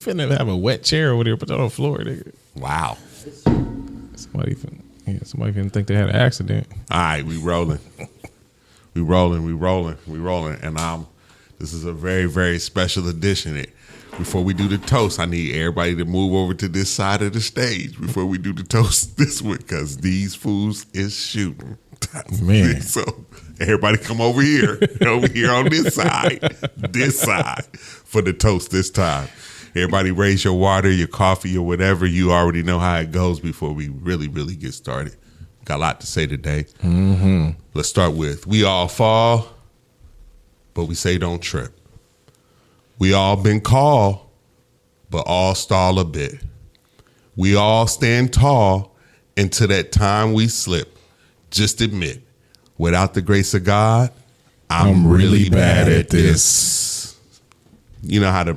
finna have a wet chair over there, put that on the floor, nigga. Wow. Somebody finna think they had an accident. All right, we rolling. We rolling. And this is a very, very special edition. Before we do the toast, I need everybody to move over to this side of the stage before we do the toast this week, because these fools is shooting. Man. So everybody come over here on this side for the toast this time. Everybody raise your water, your coffee, or whatever. You already know how it goes before we really, really get started. Got a lot to say today. Mm-hmm. Let's start with, we all fall, but we say don't trip. We all been called, but all stall a bit. We all stand tall until that time we slip. Just admit, without the grace of God, I'm really bad at this. You know how the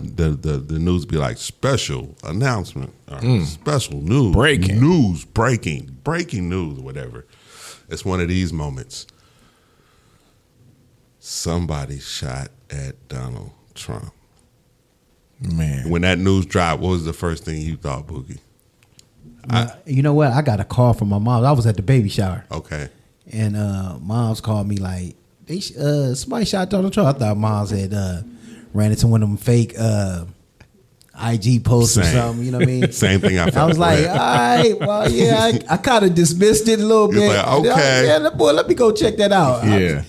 news be like, special announcement, special news, breaking news, whatever. It's one of these moments. Somebody shot at Donald Trump. Man. When that news dropped, what was the first thing you thought, Bookie? You know what? I got a call from my mom. I was at the baby shower. Okay. And moms called me like, somebody shot Donald Trump. I thought moms had ran into one of them fake IG posts or something. You know what I mean? Same thing I felt. I was like, all right, well, yeah, I kind of dismissed it a little bit. Like, okay. Yeah, boy, let me go check that out. Yeah.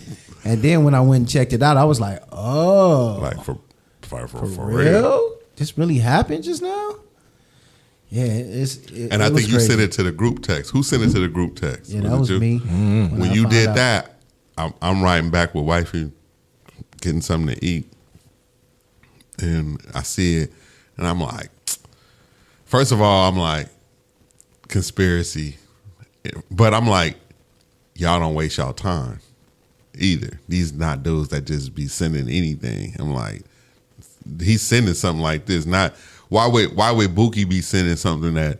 And then when I went and checked it out, I was like, oh. Like, for real? This really happened just now? Yeah, and I think you sent it to the group text. Who sent it to the group text? Yeah, that was me. Mm-hmm. When you did that, I'm writing back with wifey, getting something to eat, and I see it, and I'm like, first of all, I'm like, conspiracy, but I'm like, y'all don't waste y'all time either. These not dudes that just be sending anything. I'm like, he's sending something like this. Not why would Bookie be sending something that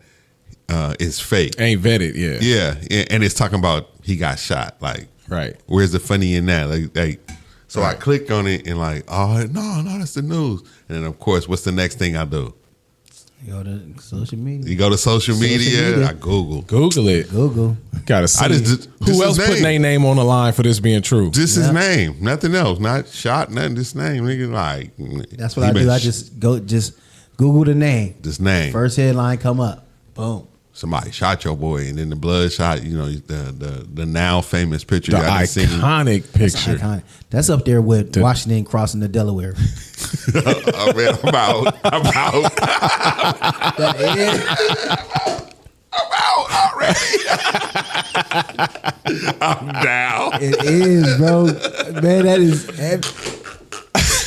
is fake? Ain't vetted, yeah. Yeah, and it's talking about he got shot. Like, right. Where's the funny in that? Like so right. I clicked on it and like, oh no, that's the news. And then of course, what's the next thing I do? You go to social media. You go to social media. I Google it. Google. Gotta see. Who else putting their name on the line for this being true? Just his name, nothing else. Not shot, nothing. Just name. Nigga, like that's what I do. I just Google the name. This name. First headline come up. Boom. Somebody shot your boy, and then the blood shot. You know the now famous picture. The iconic picture. Iconic. That's up there with Washington crossing the Delaware. Oh man, I'm out. I'm out already. I'm down. It is, bro. Man, that is.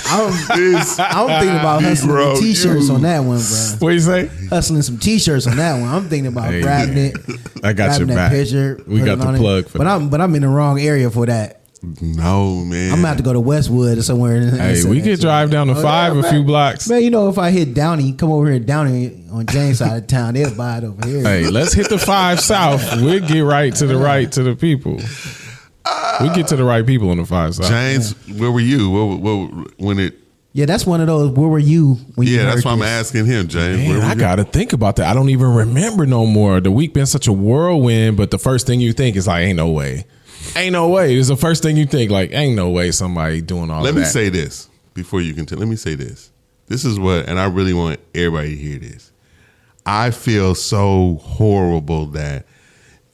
I'm thinking about hustling some T-shirts on that one, bro. What you say? Hustling some T-shirts on that one. I'm thinking about grabbing it. I got your back. Picture, we got the plug for that. But I'm in the wrong area for that. No, man. I'm gonna have to go to Westwood or somewhere. Hey, we could drive down to 5 a few blocks. Man, you know, if I hit Downey, come over here Downey on James side of town, they'll buy it over here. Hey, let's hit the 5 South. We'll get right to the people. We get to the right people on the 5 South. James, where were you? When it? Yeah, that's one of those. Where were you? When you that's why I'm asking him, James. Man, I gotta think about that. I don't even remember no more. The week been such a whirlwind, but the first thing you think is like, ain't no way. Ain't no way. It's the first thing you think, like, ain't no way somebody doing all of that. Let me say this before you continue. Let me say this. This is what, and I really want everybody to hear this. I feel so horrible that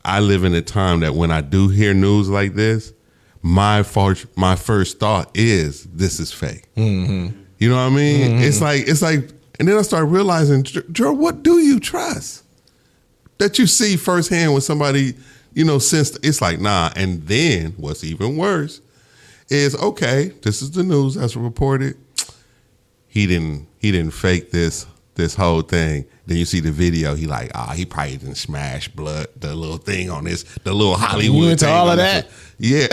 I live in a time that when I do hear news like this, my first thought is this is fake. Mm-hmm. You know what I mean? Mm-hmm. It's like, and then I start realizing, Jerrold, what do you trust that you see firsthand when somebody, since it's like, nah. And then what's even worse is, okay, this is the news that's reported. He didn't fake this whole thing. Then you see the video. He like, he probably didn't smash the little thing on this, the little Hollywood. You into all of that? Yeah.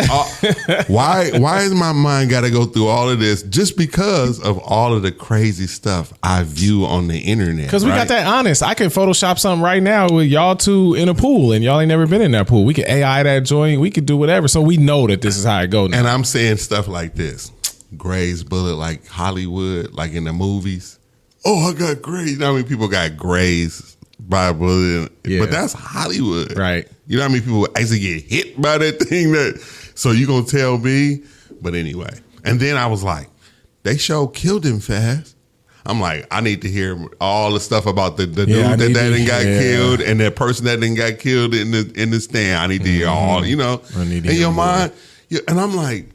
Why is my mind got to go through all of this just because of all of the crazy stuff I view on the internet? Because we got that honest. I can Photoshop something right now with y'all two in a pool, and y'all ain't never been in that pool. We can AI that joint. We could do whatever. So we know that this is how it goes now. And I'm saying stuff like this. Gray's bullet, like Hollywood, like in the movies. oh, I got grades. You know how many people got grades by bullying? Yeah. But that's Hollywood. Right. You know how many people actually get hit by that thing? So you going to tell me? But anyway. And then I was like, they killed him fast. I'm like, I need to hear all the stuff about the dude that didn't got killed and that person that didn't got killed in the stand. I need to hear all, you know. In your mind. Yeah, and I'm like,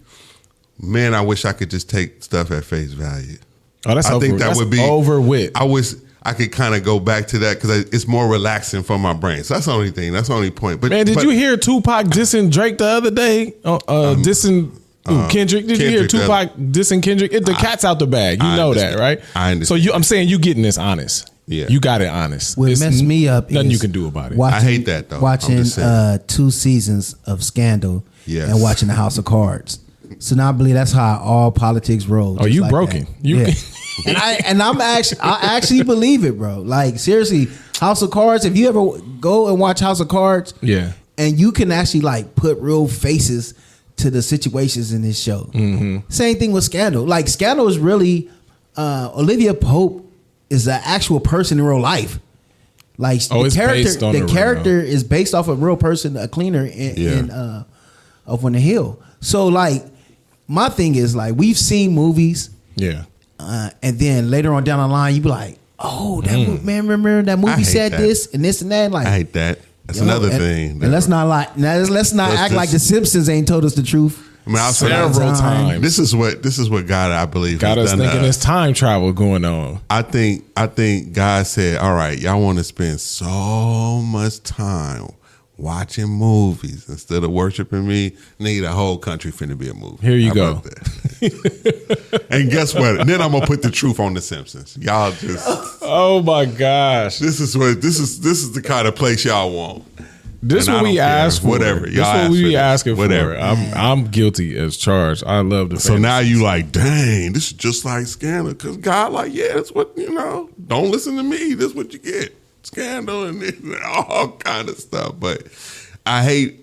man, I wish I could just take stuff at face value. Oh, I think that would be over with. I wish I could kind of go back to that because it's more relaxing for my brain. So that's the only thing. That's the only point. But man, did you hear Tupac dissing Drake the other day? Dissing Kendrick. Did you hear Tupac dissing Kendrick? The cat's out the bag. You know that, right? I understand. So I'm saying you getting this honest. Yeah, you got it honest. What messed me up nothing you can do about it. I hate that though. Watching 2 seasons of Scandal and watching The House of Cards. So now I believe that's how all politics rolls. Oh, you like broken. You I actually believe it, bro. Like seriously, House of Cards. If you ever go and watch House of Cards, and you can actually like put real faces to the situations in this show. Mm-hmm. Same thing with Scandal. Like Scandal is really Olivia Pope is an actual person in real life. Like the character is based off a real person, a cleaner of Winter Hill. So like my thing is like we've seen movies, and then later on down the line you be like, oh, that man, remember that movie said this and this and that. Like I hate that. That's another thing. And let's not act like the Simpsons ain't told us the truth. I mean, several times. This is what God, I believe, got us thinking there's time travel going on. I think God said, all right, y'all want to spend so much time watching movies instead of worshiping me. Nigga, the whole country finna be a movie. Here you go. And guess what? Then I'm gonna put the truth on the Simpsons. Y'all just oh my gosh. This is the kind of place y'all want. This what we ask for. Whatever. This what we asking for. I'm guilty as charged. I love the so now you like, dang, this is just like Scandal. Because God like, yeah, that's what, you know, don't listen to me. This is what you get. Scandal and all kind of stuff. But I hate,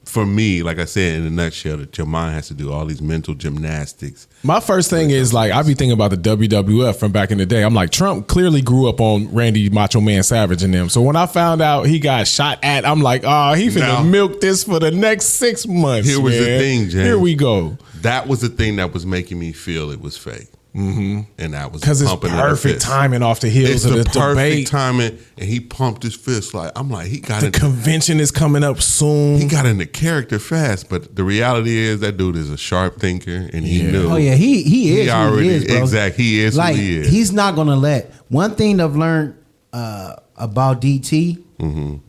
for me, like I said in a nutshell, that your mind has to do all these mental gymnastics. My first thing is like, I be thinking about the WWF from back in the day. I'm like, Trump clearly grew up on Randy Macho Man Savage and them. So when I found out he got shot at, I'm like, oh, he finna milk this for the next 6 months. Here was the thing, James. Here we go. That was the thing that was making me feel it was fake. Mm-hmm. And that was because it's perfect timing off the heels of the perfect debate. Timing, and he pumped his fist like I'm like he got. The convention is coming up soon. He got into character fast, but the reality is that dude is a sharp thinker, and he knew. Oh yeah, he is. He already is, bro. Exactly. He is like who he is. He's not gonna let one thing I've learned about DT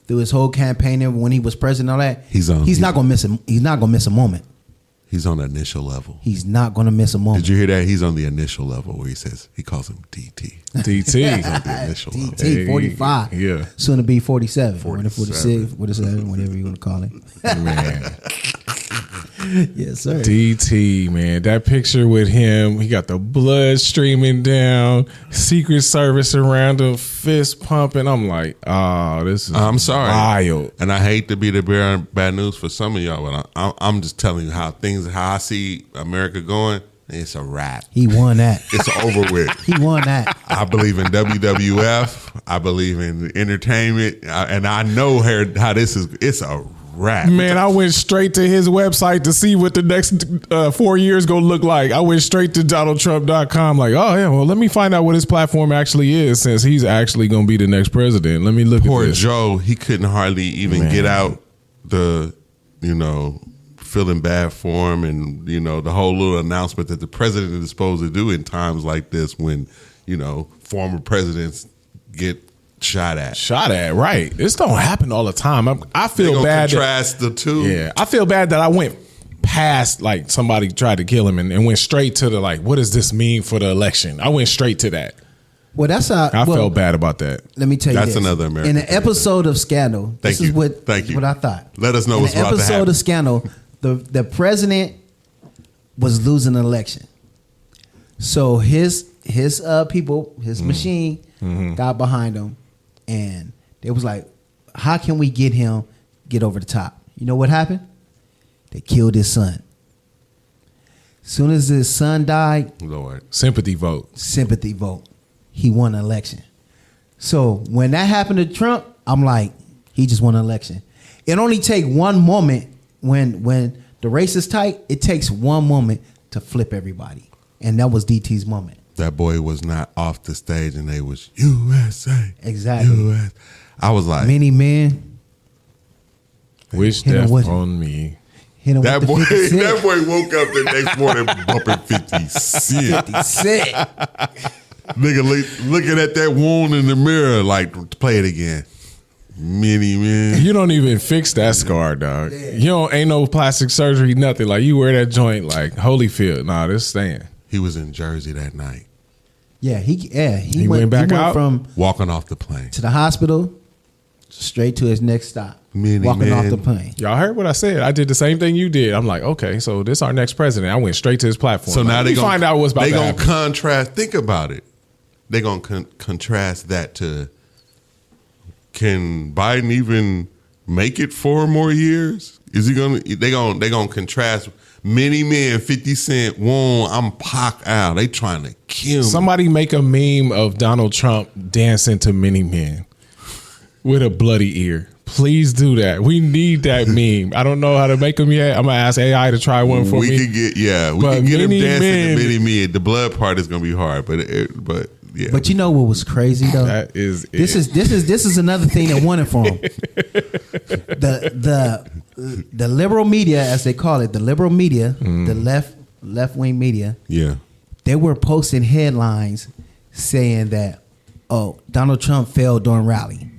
through his whole campaign and when he was president, and all that. He's not gonna miss him. He's not gonna miss a moment. He's on the initial level. He's not going to miss a moment. Did you hear that? He's on the initial level where he calls him DT. DT. He's on the initial level. DT, 45. Yeah. Soon to be 47. 46, 47, whatever you want to call it. Man. Yes, sir. DT, man. That picture with him, he got the blood streaming down, Secret Service around him, fist pumping. I'm like, oh, this is wild. And I hate to be the bearer of bad news for some of y'all, but I'm just telling you how I see America going. It's a wrap. He won that. It's over with. He won that. I believe in WWF. I believe in entertainment. And I know how this is. It's a wrap. Man, I went straight to his website to see what the next 4 years gonna look like. I went straight to DonaldTrump.com like, oh yeah, well, let me find out what his platform actually is since he's actually gonna be the next president. Let me look at this. Poor Joe, he couldn't hardly even get out the, feeling bad for him and, the whole little announcement that the president is supposed to do in times like this when, former presidents get shot at, right? This don't happen all the time. I feel bad. Contrast the two. Yeah, I feel bad that I went past like somebody tried to kill him and went straight to the like, what does this mean for the election? I went straight to that. Well, that's how I felt bad about that. Let me tell you, that's another American. In an episode of Scandal, Thank you. What I thought. Let us know what's about to happen. In an episode of Scandal, the president was losing an election, so his people, his machine, got behind him. And they was like, how can we get over the top? You know what happened? They killed his son. As soon as his son died, Lord, sympathy vote. he won an election. So when that happened to Trump, I'm like, he just won an election. It only take one moment when the race is tight. It takes one moment to flip everybody, and that was DT's moment. That boy was not off the stage, and they was USA. Exactly. US. I was like, many men wish death on me. That boy woke up the next morning bumping 50 Cent. 50 Cent. Nigga looking at that wound in the mirror like, play it again. Many men. You don't even fix that scar, dog. Yeah. You don't, ain't no plastic surgery, nothing. Like, you wear that joint like Holyfield. Nah, this staying. He was in Jersey that night. Yeah, he went back out from walking off the plane to the hospital, straight to his next stop. Walking off the plane. Y'all heard what I said? I did the same thing you did. I'm like, okay, so this our next president. I went straight to his platform. So now they gonna find out what's about to happen. They gonna contrast. Think about it. They gonna contrast that to. Can Biden even make it 4 more years? Is he gonna? They gonna contrast. Many men, 50 Cent, won. I'm Pac out. They trying to kill me. Somebody make a meme of Donald Trump dancing to Many Men with a bloody ear. Please do that. We need that meme. I don't know how to make them yet. I'm gonna ask AI to try one for me. We can get him dancing to Many Men. The blood part is gonna be hard, but yeah. But you know what was crazy though? That is this is another thing that won it for him. The liberal media, as they call it, the liberal media, the left wing media. Yeah. They were posting headlines saying that, oh, Donald Trump failed during rally.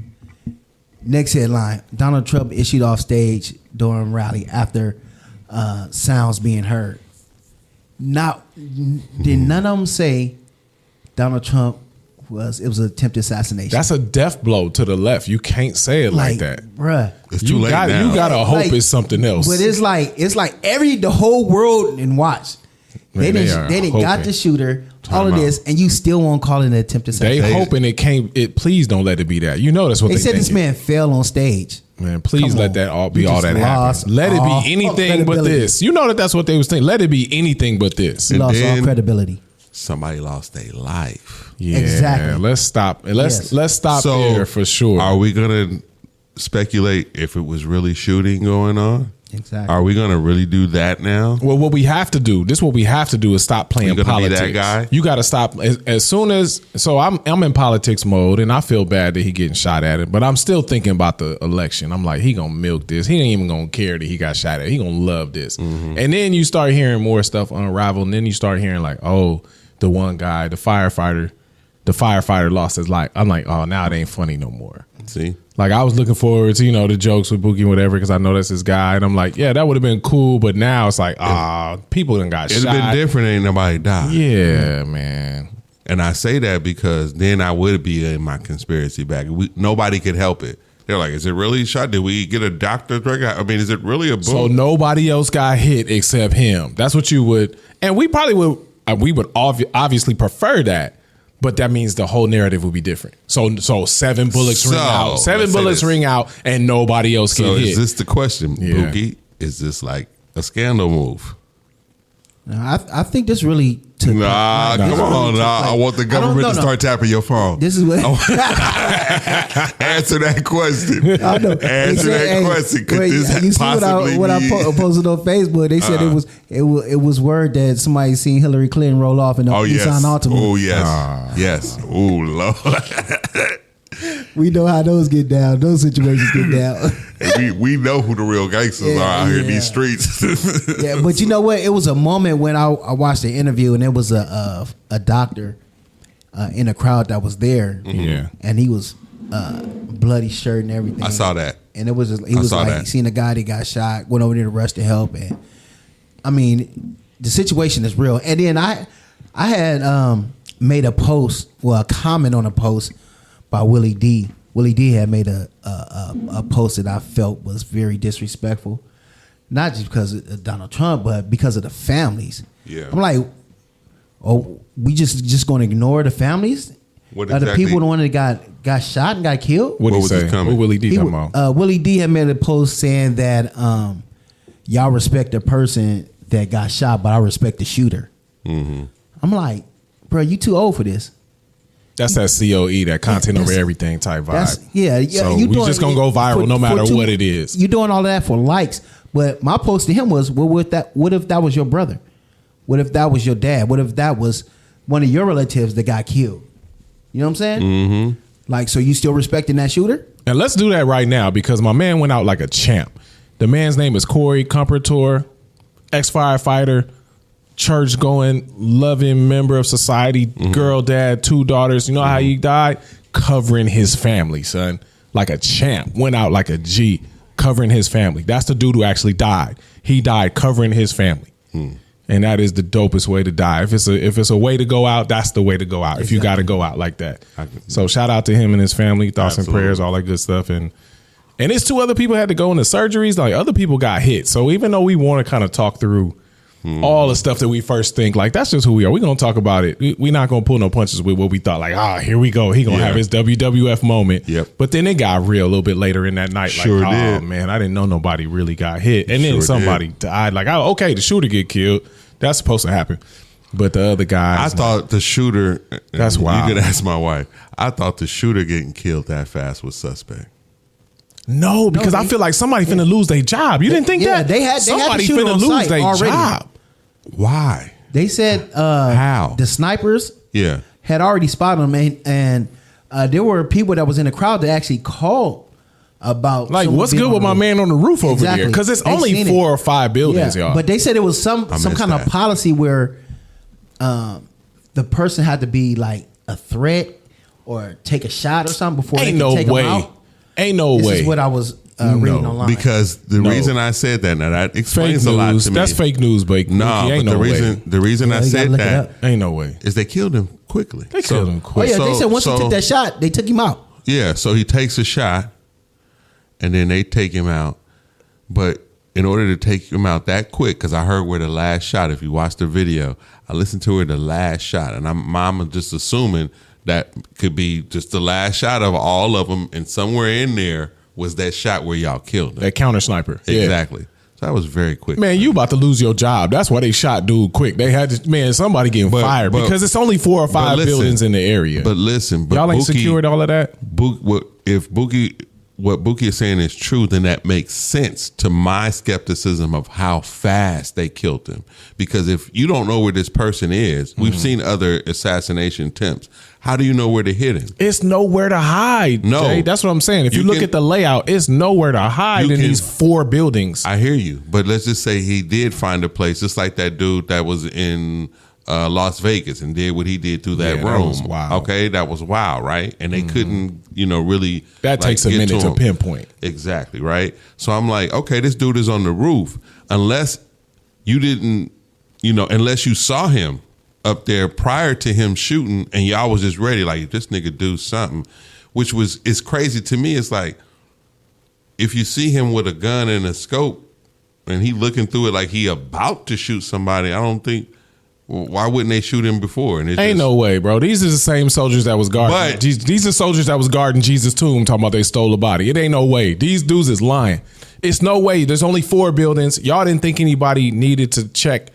Next headline, Donald Trump issued off stage during rally after sounds being heard. Now, did none of them say Donald Trump was an attempted assassination? That's a death blow to the left. You can't say it like that, bruh. It's too late now. You gotta hope it's something else. But it's like the whole world and watch. They didn't got the shooter, all of this, and you still won't call it an attempted assassination. They hoping it can't. Please don't let it be that. You know that's what they said. This man fell on stage. Man, please let that all be all that happens. Let it be anything but this. You know that's what they was thinking. Let it be anything but this. He lost all credibility. Somebody lost their life. Yeah, exactly. Let's stop. Let's stop there for sure. Are we gonna speculate if it was really shooting going on? Exactly. Are we gonna really do that now? Well, what we have to do. What we have to do is stop playing politics. Be that guy? You got to stop as soon as. So I'm in politics mode, and I feel bad that he getting shot at it. But I'm still thinking about the election. I'm like, he gonna milk this. He ain't even gonna care that he got shot at. He gonna love this. Mm-hmm. And then you start hearing more stuff unravel, and then you start hearing like, oh, the one guy, the firefighter lost his life. I'm like, oh, now it ain't funny no more. See. Like, I was looking forward to, the jokes with Bookie and whatever, because I know that's his guy. And I'm like, yeah, that would have been cool. But now it's like, people done got shot. It'd have been different. Ain't nobody died. Yeah, man. And I say that because then I would be in my conspiracy bag. Nobody could help it. They're like, is it really shot? Did we get a doctor's record? I mean, is it really a boom? So nobody else got hit except him. That's what you would. And we probably would. We would obviously prefer that. But that means the whole narrative will be different. So 7 bullets ring out. 7 bullets ring out, and nobody else can hit. So is this the question, Bookie? Is this like a scandal move? No, I think this really took. Come on. I want the government to start tapping your phone. This is what. Answer that question. I know. Answer that question. Could this you see possibly what I posted on Facebook? They said it was word that somebody seen Hillary Clinton roll off in the Nissan Altima. Oh yes, yes. Oh Lord. We know how those get down. Those situations get down. we know who the real gangsters are out here in these streets. Yeah, but you know what? It was a moment when I watched the interview, and there was a doctor in a crowd that was there. Yeah, and he was bloody shirt and everything. I saw that, and it was he was like seen a guy that got shot, went over there to rush to help, and I mean the situation is real. And then I had made a comment on a post by Willie D. Willie D had made a post that I felt was very disrespectful, not just because of Donald Trump, but because of the families. Yeah, I'm like, oh, we just going to ignore the families? What exactly? The people, the one that got shot and got killed. What was he saying? What Willie D talking about? Willie D had made a post saying that y'all respect the person that got shot, but I respect the shooter. Mm-hmm. I'm like, bro, you too old for this. That's that COE, that content over everything type vibe. Yeah. So we just gonna go viral no matter what it is. You're doing all that for likes. But my post to him was, well, what if that was your brother? What if that was your dad? What if that was one of your relatives that got killed? You know what I'm saying? Mm-hmm. Like, so you still respecting that shooter? And let's do that right now because my man went out like a champ. The man's name is Corey Compertor, ex-firefighter, church-going, loving member of society, girl dad, 2 daughters. You know how he died? Covering his family, son. Like a champ. Went out like a G, covering his family. That's the dude who actually died. He died covering his family. And that is the dopest way to die. If it's a way to go out, that's the way to go out. Exactly. If you got to go out like that. So shout out to him and his family. Thoughts and prayers, all that good stuff. And it's 2 other people had to go into surgeries. Like other people got hit. So even though we want to kind of talk through all the stuff that we first think, like that's just who we are. We're going to talk about it. We're not going to pull no punches with what we thought. Like, here we go. He going to have his WWF moment. Yep. But then it got real a little bit later in that night. Sure like, did. Man, I didn't know nobody really got hit. And then somebody died. Like, okay, the shooter get killed. That's supposed to happen. But the other guys. I thought the shooter. That's wild. You could ask my wife. I thought the shooter getting killed that fast was suspect. No, because I feel like somebody finna lose their job. You didn't think that? They had somebody the shooter finna on lose site their already. job. Why? They said How? The snipers Yeah. had already spotted him, and there were people that was in the crowd that actually called about like what's good with my man on the roof over there? Because it's only 4 or 5 buildings, y'all. But they said it was some kind of policy where the person had to be like a threat or take a shot or something before they could take them out. Ain't no way. This is what I was reading online. Because the reason I said that, now that explains a lot to me. That's fake news, Bookie. No, ain't but no the reason I said that ain't no way is they killed him quickly. They killed him quick. Oh yeah, they said once he took that shot, they took him out. Yeah, so he takes a shot, and then they take him out. But in order to take him out that quick, because I heard where the last shot, if you watch the video, I listened to where the last shot, and I'm just assuming that could be just the last shot of all of them, and somewhere in there was that shot where y'all killed him. That counter sniper. Exactly. So that was very quick. Man, you about to lose your job. That's why they shot dude quick. They had to, somebody getting fired because it's only 4 or 5 buildings in the area. But listen, y'all ain't secured all of that? What Bookie is saying is true, then that makes sense to my skepticism of how fast they killed him. Because if you don't know where this person is, we've seen other assassination attempts. How do you know where to hit him? It's nowhere to hide. No. Jay. That's what I'm saying. If you look at the layout, it's nowhere to hide in these 4 buildings. I hear you. But let's just say he did find a place, just like that dude that was in Las Vegas and did what he did through that room. That was wild. Okay, that was wild, right? And they couldn't, really. That takes a minute to pinpoint. Exactly, right? So I'm like, okay, this dude is on the roof. Unless you didn't, unless you saw him up there prior to him shooting and y'all was just ready, like, this nigga do something, which is crazy to me. It's like, if you see him with a gun and a scope and he looking through it like he about to shoot somebody, I don't think, why wouldn't they shoot him before? And ain't no way, bro. These are the same soldiers that was guarding. These are soldiers that was guarding Jesus' tomb talking about they stole a body. It ain't no way. These dudes is lying. It's no way. There's only 4 buildings. Y'all didn't think anybody needed to check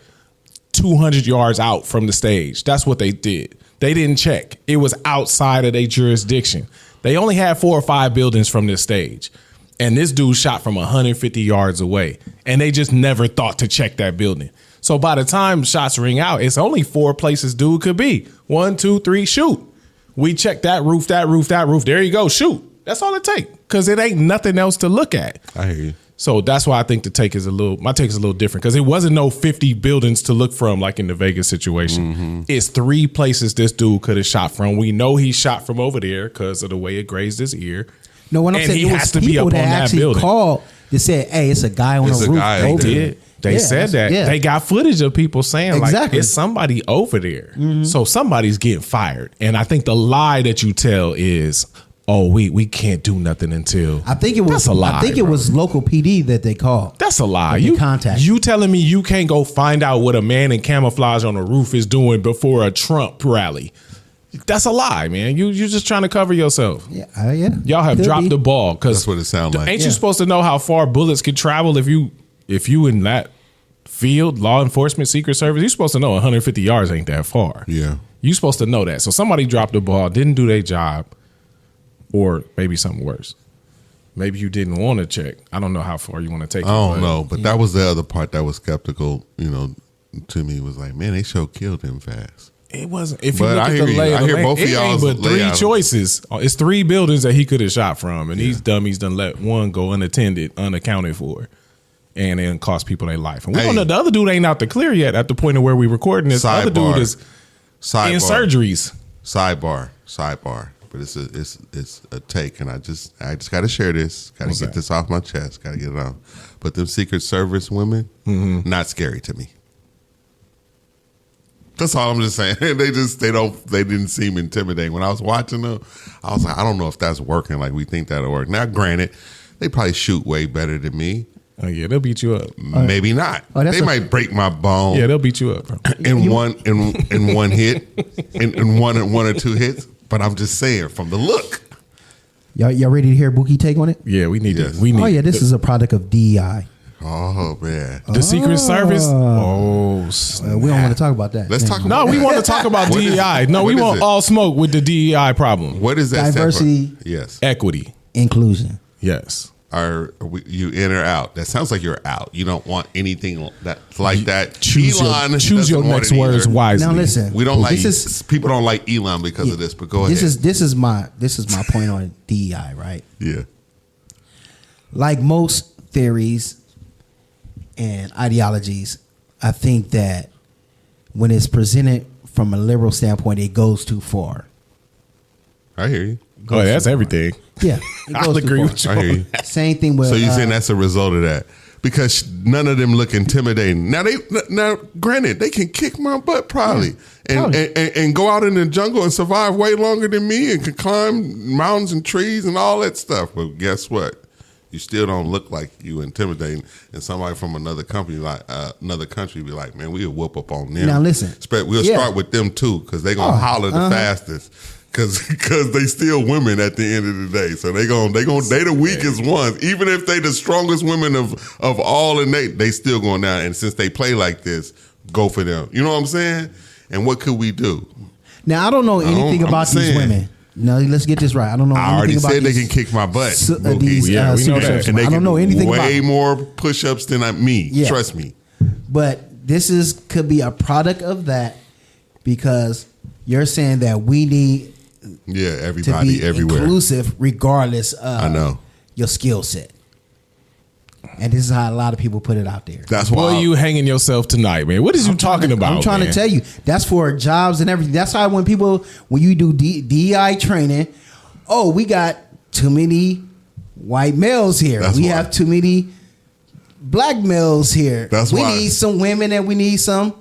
200 yards out from the stage. That's what they did. They didn't check. It was outside of their jurisdiction. They only had 4 or 5 buildings from this stage. And this dude shot from 150 yards away. And they just never thought to check that building. So by the time shots ring out, it's only 4 places dude could be. 1, 2, 3, shoot. We check that roof, that roof, that roof. There you go, shoot. That's all it takes. Because it ain't nothing else to look at. I hear you. So that's why I think my take is a little different, because it wasn't no 50 buildings to look from like in the Vegas situation. It's 3 places this dude could have shot from. We know he shot from over there because of the way it grazed his ear. No, when I'm saying he it has was to be up people on that that actually building. called that said, "Hey, it's a guy on the roof." They did. They said that. Yeah. They got footage of people saying like it's somebody over there. So somebody's getting fired. And I think the lie that you tell is, oh, we can't do nothing until. I think it was that's a lie. I think it was local PD that they called. That's a lie. You telling me you can't go find out what a man in camouflage on a roof is doing before a Trump rally? That's a lie, man. You're just trying to cover yourself. Yeah. Y'all have dropped the ball, because that's what it sounds like. Ain't you supposed to know how far bullets can travel if you in that field, law enforcement, Secret Service? You're supposed to know 150 yards ain't that far. Yeah. You're supposed to know that. So somebody dropped the ball, didn't do their job, or maybe something worse. Maybe you didn't want to check. I don't know how far you want to take it. I don't know, but that was the other part that was skeptical, to me, was like, man, they sure killed him fast. It wasn't. If you look at the layout, I hear both of y'all. y'all's But three layout. choices. It's 3 buildings that he could have shot from, and these dummies done let one go unattended, unaccounted for, and it cost people their life. And we don't know, the other dude ain't out the clear yet. At the point of where we recording this, the other dude is in surgeries. Sidebar. But it's a take, and I just got to share this. Got to get this off my chest. Got to get it out. But them Secret Service women, not scary to me. That's all I'm just saying. They didn't seem intimidating. When I was watching them, I was like, I don't know if that's working like we think that'll work. Now, granted, they probably shoot way better than me. Oh yeah, they'll beat you up. Maybe not. They might break my bone. Yeah, they'll beat you up, bro. in one hit, in one or 2 hits. But I'm just saying, from the look. Y'all ready to hear Bookie take on it? Yeah, we need Yes. it. This is a product of DEI. Oh man, the Secret Service. Oh, we don't want to talk about that. Let's talk. No, we want to talk about DEI. No, we want all smoke with the DEI problem. What is that? Diversity. Yes. Equity. Inclusion. Yes. You in or out? That sounds like you're out. You don't want anything that's like that. Choose your next words wisely. Now listen, we don't people don't like Elon because of this. But go ahead. This is my point on DEI, right? Yeah. Like most theories and ideologies, I think that when it's presented from a liberal standpoint, it goes too far. I hear you. Oh, that's everything. Yeah, I'll agree with you. I hear you. Same thing with. So you're saying that's a result of that? Because none of them look intimidating. Now, granted, they can kick my butt probably, and go out in the jungle and survive way longer than me, and can climb mountains and trees and all that stuff. But guess what? You still don't look like you intimidating, and somebody from another country be like, man, we'll whoop up on them. Now listen, we'll start with them too, because they gonna holler the fastest. Because they still women at the end of the day, so they the weakest ones. Even if they the strongest women of all, and they still going down. And since they play like this, go for them. You know what I'm saying? And what could we do? Now I don't know anything about these women. No, let's get this right. I don't know. I already said they can kick my butt. We know that. And they I don't know anything about way more push-ups than me. Yeah. Trust me. But this could be a product of that, because you're saying that we need everybody to be everywhere, inclusive regardless of your skill set. And this is how a lot of people put it out there. That's why you hanging yourself tonight, man. What is you talking about? I'm trying to tell you. That's for jobs and everything. That's how when you do DEI training, we got too many white males here. We have too many black males here. We need some women, and we need some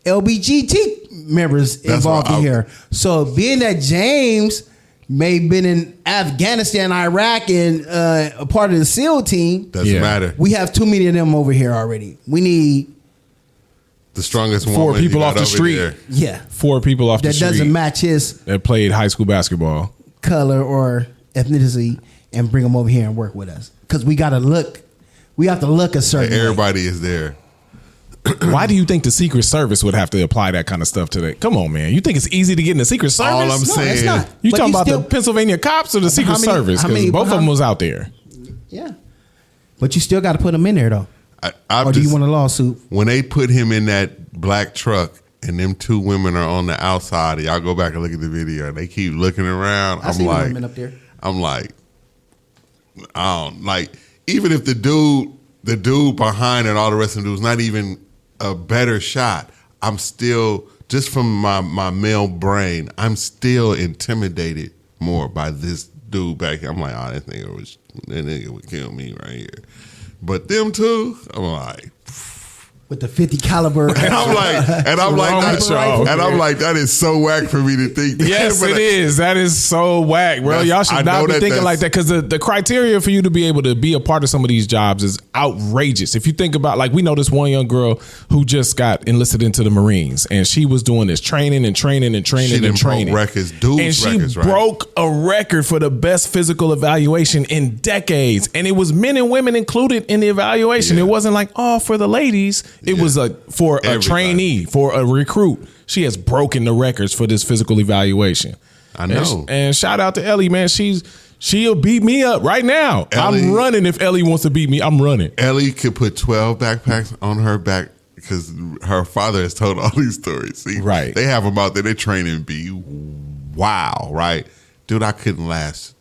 LBGT members involved in here. So being that James may have been in Afghanistan, Iraq, and a part of the SEAL team, doesn't matter. We have too many of them over here already. We need the strongest 4 people off the street. There. Yeah, 4 people off the street that doesn't match his that played high school basketball, color or ethnicity, and bring them over here and work with us, because we got to look. We have to look a certain way. Everybody is there. Why do you think the Secret Service would have to apply that kind of stuff to that? Come on, man. You think it's easy to get in the Secret Service? All I'm saying, it's not. You talking about the Pennsylvania cops or the Secret Service? Because both of them was out there. Yeah, but you still got to put them in there though. Or do you want a lawsuit? When they put him in that black truck and them 2 women are on the outside, y'all go back and look at the video, and they keep looking around. I see the women up there. I'm like, even if the dude behind and all the rest of the dudes not even a better shot, I'm still, just from my male brain, I'm still intimidated more by this dude back here. I'm like, that nigga would kill me right here. But them 2, I'm like, with the 50 caliber. And I'm like, that is so whack for me to think. Yes, it is. That is so whack, bro. Y'all should not be thinking like that, because the criteria for you to be able to be a part of some of these jobs is outrageous. If you think about, like, we know this one young girl who just got enlisted into the Marines, and she was doing this training. And she broke a record for the best physical evaluation in decades, and it was men and women included in the evaluation. It wasn't like, for the ladies. It was for a trainee, for a recruit. She has broken the records for this physical evaluation. I know. And shout out to Ellie, man. She'll beat me up right now. I'm running if Ellie wants to beat me. I'm running. Ellie could put 12 backpacks on her back because her father has told all these stories. See, right. They have them out there. They're training B. Wow, right? Dude, I couldn't last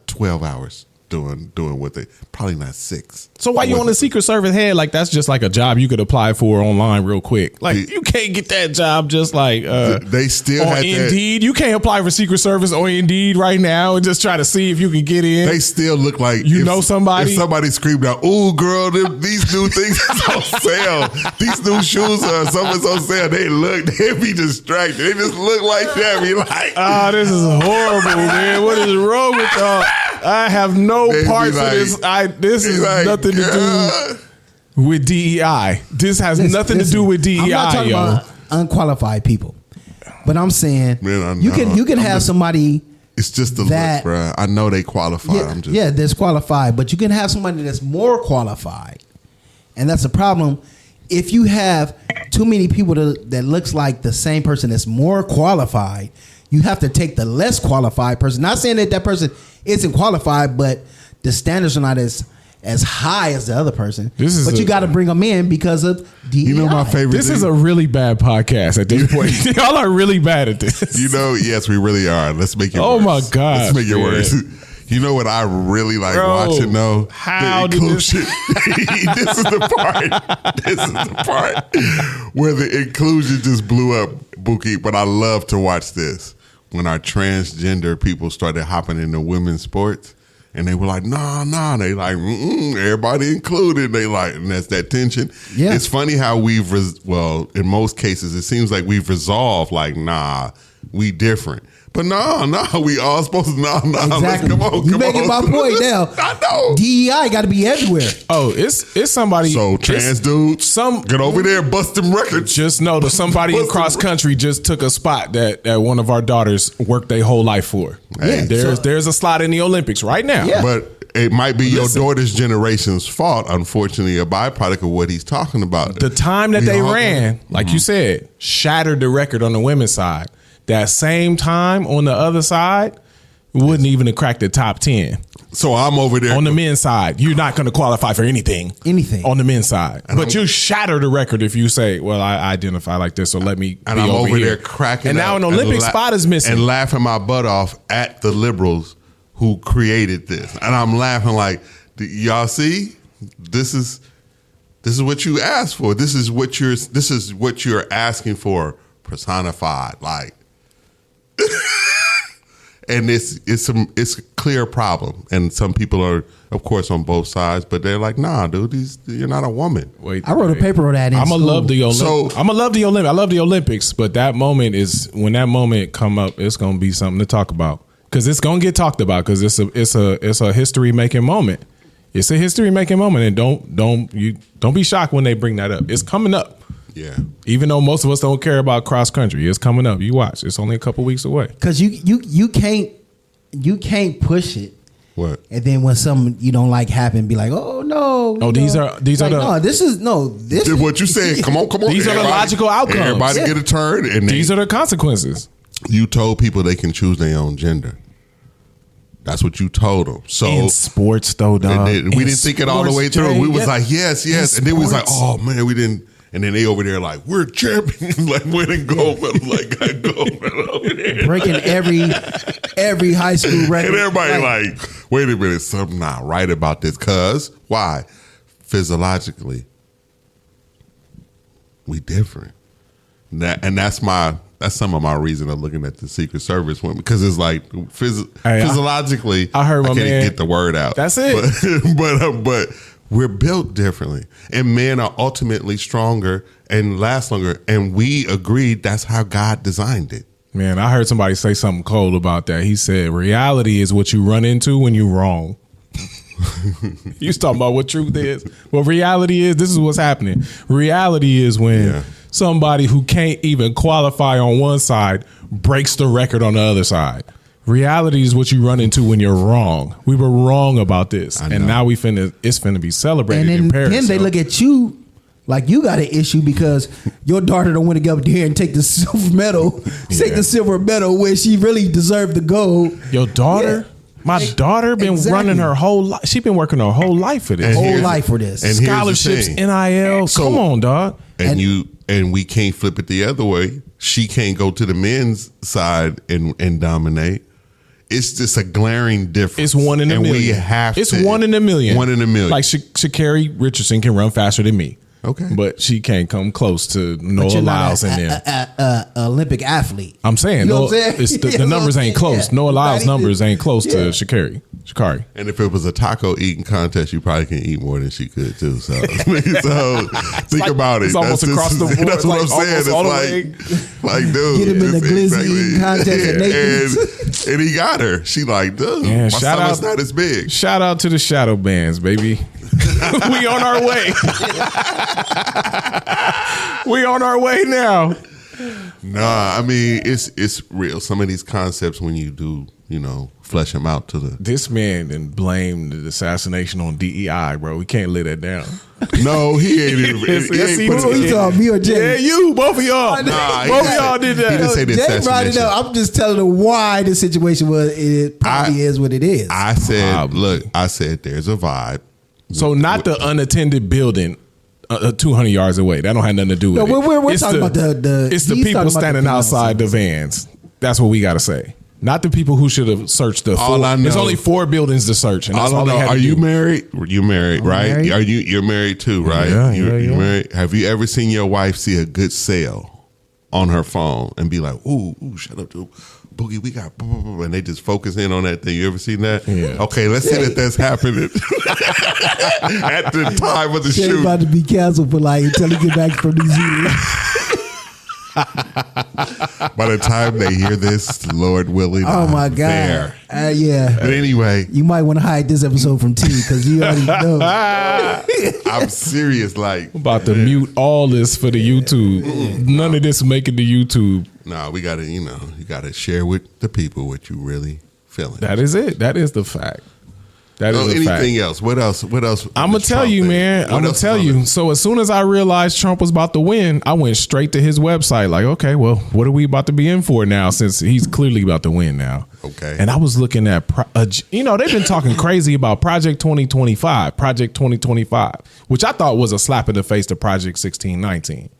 12 hours doing what they, probably not 6. So why you on the Secret Service head? Like that's just like a job you could apply for online real quick. Like you can't get that job just like they still on had Indeed. You can't apply for Secret Service on Indeed right now and just try to see if you can get in. They still look like you know somebody. If somebody screamed out, "Ooh, girl, these new things are on sale. These new shoes are something's on sale." They'd be distracted. They just look like that. Be like, this is horrible, man. What is wrong with y'all? I have no parts of this. This is like, nothing to do with DEI. This has nothing to do with DEI. I'm not talking about unqualified people, but I'm saying you can have somebody. It's just the look, bro. I know they qualify. That's qualified, but you can have somebody that's more qualified, and that's a problem. If you have too many people that looks like the same person that's more qualified, you have to take the less qualified person. Not saying that person isn't qualified, but the standards are not as high as the other person. But you got to bring them in because of DEI. You know my favorite This is a really bad podcast at this point. Y'all are really bad at this. You know, yes, we really are. Let's make it worse. Oh my God. Let's make it worse. You know what I really like watching though? How the inclusion. This is the part. This is the part where the inclusion just blew up, Bookie. But I love to watch this. When our transgender people started hopping into women's sports, and they were like, nah, they like, everybody included. They like, and that's that tension. Yeah. It's funny how in most cases, it seems like we've resolved, like, nah, we different. But no, we all supposed to, exactly. Come on. You making my point now. I know. DEI got to be everywhere. Oh, it's somebody. So trans dudes, get over there and bust them records. Just know that somebody in cross country just took a spot that one of our daughters worked their whole life for. Hey, there's a slot in the Olympics right now. Yeah. But it might be your daughter's generation's fault, unfortunately, a byproduct of what he's talking about. The time that they ran, like you said, shattered the record on the women's side. That same time on the other side wouldn't even have cracked the top 10. So I'm over there. On the men's side, you're not going to qualify for anything on the men's side. But you shatter the record if you say, well, I identify like this, so let me and be I'm over here. there cracking and now an Olympic spot is missing. And laughing my butt off at the liberals who created this. And I'm laughing like, y'all see? This is what you asked for. This is what you're asking for personified. Like, and it's a clear problem, and some people are, of course, on both sides, but they're like, nah, dude, you're not a woman. I wrote a paper on that. I'm gonna love the Olympics. I love the Olympics, but that moment is when that moment come up, it's gonna be something to talk about because it's gonna get talked about because it's a history making moment. It's a history making moment, and don't be shocked when they bring that up. It's coming up. Yeah. Even though most of us don't care about cross country, it's coming up. You watch. It's only a couple weeks away. Because you can't push it. What? And then when something you don't like happen, be like, oh no. Oh, these are this is what you said. Come on. These are the logical outcomes. Everybody get a turn, and these are the consequences. You told people they can choose their own gender. That's what you told them. So in sports, though, dog. We didn't think it all the way through. We was like, yes, and then we was like, oh man, we didn't. And then they over there like, we're champions, like winning gold medal, like got gold medal over there. Breaking every high school record. And everybody like, wait a minute, something not right about this. Cause why? Physiologically, we different. That's some of my reason of looking at the Secret Service women, because it's like physiologically, I heard my can't man get the word out. That's it. But we're built differently, and men are ultimately stronger and last longer. And we agreed that's how God designed it. Man, I heard somebody say something cold about that. He said, reality is what you run into when you're wrong. You was talking about what truth is. Well, reality is, this is what's happening. Reality is when somebody who can't even qualify on one side breaks the record on the other side. Reality is what you run into when you're wrong. We were wrong about this, and now it's finna be celebrated in Paris. Then they look at you Like, you got an issue because your daughter don't want to go up there and take the silver medal, take the silver medal where she really deserved the gold. Your daughter? Yeah. My daughter been running her whole life. She been working her whole life for this. And scholarships, NIL. So, come on, dog. And we can't flip it the other way. She can't go to the men's side and dominate. It's just a glaring difference. It's one in a million. We have it's 1 in a million. 1 in a million. Like Sha'Carri Richardson can run faster than me. Okay, but she can't come close to Noah Lyles in there. Olympic athlete. I'm saying, you know what I'm saying? The numbers ain't close. Yeah. Noah Lyles' numbers ain't close to Sha'Carri. And if it was a taco eating contest, you probably can eat more than she could too. So, think about it. It's almost across the board. That's what I'm saying. It's like, dude, get him in the glizzy eating contest, and he got her. She like, dude, my stomach's not as big. Shout out to the shadow bands, baby. We on our way. We on our way now. Nah, I mean it's real. Some of these concepts, when you do, flesh them out to the. This man then blamed the assassination on DEI, bro. We can't lay that down. No, he ain't even. He talking me or Jay? Yeah, you, both of y'all. Nah, both of y'all did that. He didn't say the Jay brought it up. I'm just telling him why the situation was. It probably is what it is. I said, look, there's a vibe. So not the unattended building 200 yards away. That don't have nothing to do with it. We're talking about the. It's the people standing outside the vans. That's what we got to say. Not the people who should have searched the. There's only 4 buildings to search, and that's all they had to do. Are you married? You're married, right? You're married too, right? Yeah, you're married. Have you ever seen your wife see a good sale on her phone and be like, "Ooh, shut up, dude. Boogie, we got," and they just focus in on that thing. You ever seen that? Yeah. Okay, let's say that's happening at the time of the shoot. About to be canceled for until he get back from New Zealand. By the time they hear this, Lord willing, oh my God, yeah. But anyway, you might want to hide this episode from T because you already know. I'm serious. Like, I'm about to mute all this for the YouTube. None of this making the YouTube. Nah, we gotta, you gotta share with the people what you really feeling. That is it. That is the fact. That is a fact. Anything else? What else? I'm gonna tell you, man. I'm gonna tell you. So as soon as I realized Trump was about to win, I went straight to his website. Like, okay, well, what are we about to be in for now? Since he's clearly about to win now. Okay. And I was looking at, they've been talking crazy about Project 2025, which I thought was a slap in the face to Project 1619.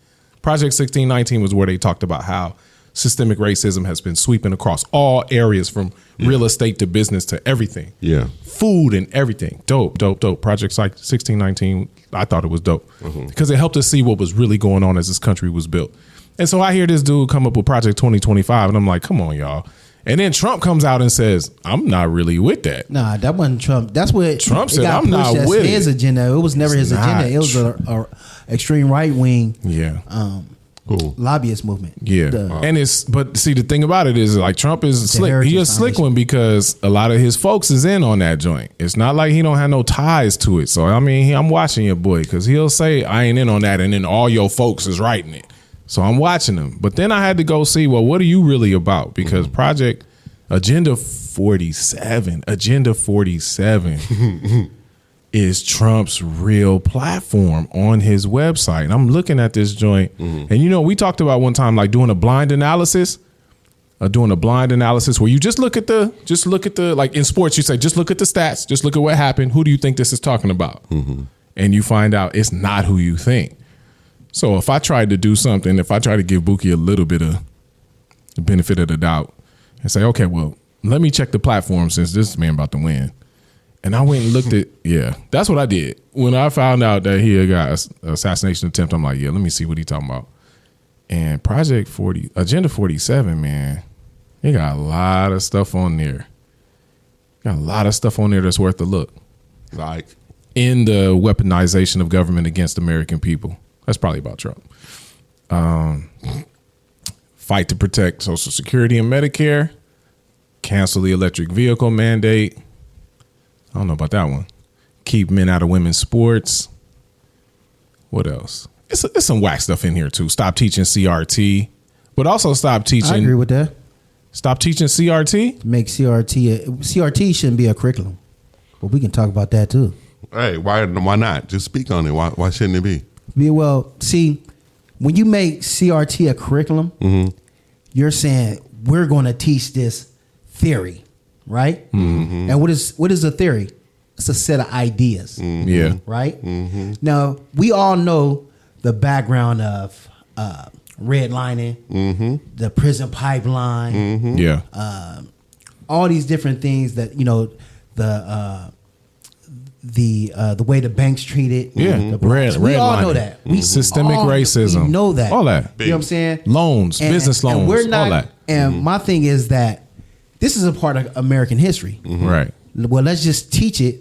Project 1619 was where they talked about how systemic racism has been sweeping across all areas from real estate to business to everything. Yeah. Food and everything. Dope. Project 1619, I thought it was dope because it helped us see what was really going on as this country was built. And so I hear this dude come up with Project 2025 and I'm like, come on, y'all. And then Trump comes out and says, I'm not really with that. Nah, that wasn't Trump. That's what Trump said. I'm not with his agenda. It was never his agenda. It was a extreme right wing. Yeah. Lobbyist movement. Yeah. But see, the thing about it is like Trump is slick. He a slick one because a lot of his folks is in on that joint. It's not like he don't have no ties to it. So, I mean, I'm watching your boy because he'll say, I ain't in on that. And then all your folks is writing it. So I'm watching him. But then I had to go see, well, what are you really about? Because Project Agenda 47 is Trump's real platform on his website. And I'm looking at this joint. And we talked about one time like doing a blind analysis. Where you just look at the like in sports, you say, just look at the stats, just look at what happened. Who do you think this is talking about? And you find out it's not who you think. So if I tried to do something, if I try to give Bookie a little bit of the benefit of the doubt and say, okay, well, let me check the platform since this man about to win. And I went and looked at, that's what I did. When I found out that he had got an assassination attempt, I'm like, let me see what he talking about. And Agenda 47, man, they got a lot of stuff on there. Got a lot of stuff on there that's worth a look. Like in the weaponization of government against American people. That's probably about Trump. Fight to protect Social Security and Medicare. Cancel the electric vehicle mandate. I don't know about that one. Keep men out of women's sports. What else? It's some whack stuff in here too. Stop teaching CRT, but also stop teaching. I agree with that. Stop teaching CRT. Make CRT shouldn't be a curriculum, but we can talk about that too. Hey, why not? Just speak on it. Why shouldn't it be? Well, see, when you make CRT a curriculum, you're saying we're going to teach this theory, right? And what is a theory? It's a set of ideas. Yeah. Right? Now, we all know the background of redlining, the prison pipeline, all these different things that, you know, the way the banks treat it. Yeah. We all know that. Systemic racism. We know that. All that. You know what I'm saying? Loans, business loans, and we're not, all that. And my thing is that this is a part of American history. Right. Well, let's just teach it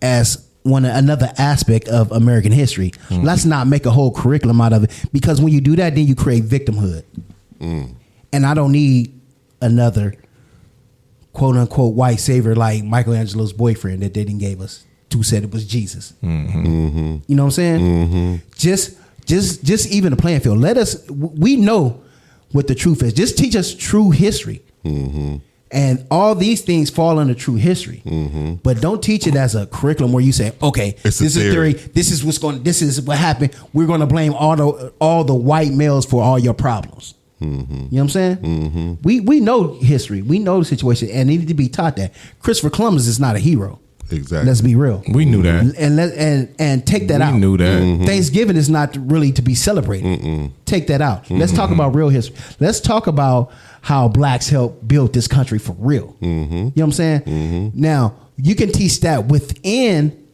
as another aspect of American history. Let's not make a whole curriculum out of it, because when you do that, then you create victimhood. And I don't need another quote unquote white savior like Michelangelo's boyfriend that they didn't gave us, who said it was Jesus. You know what I'm saying? Just even the playing field. We know what the truth is. Just teach us true history. And all these things fall under true history. But don't teach it as a curriculum where you say, okay, this is theory. This is what happened. We're going to blame all the white males for all your problems. You know what I'm saying? We know history. We know the situation, and need to be taught that. Christopher Columbus is not a hero. Exactly. Let's be real. We knew that. And take that out. We knew that. Thanksgiving is not really to be celebrated. Take that out. Let's talk about real history. Let's talk about how blacks helped build this country for real. You know what I'm saying? Now, you can teach that within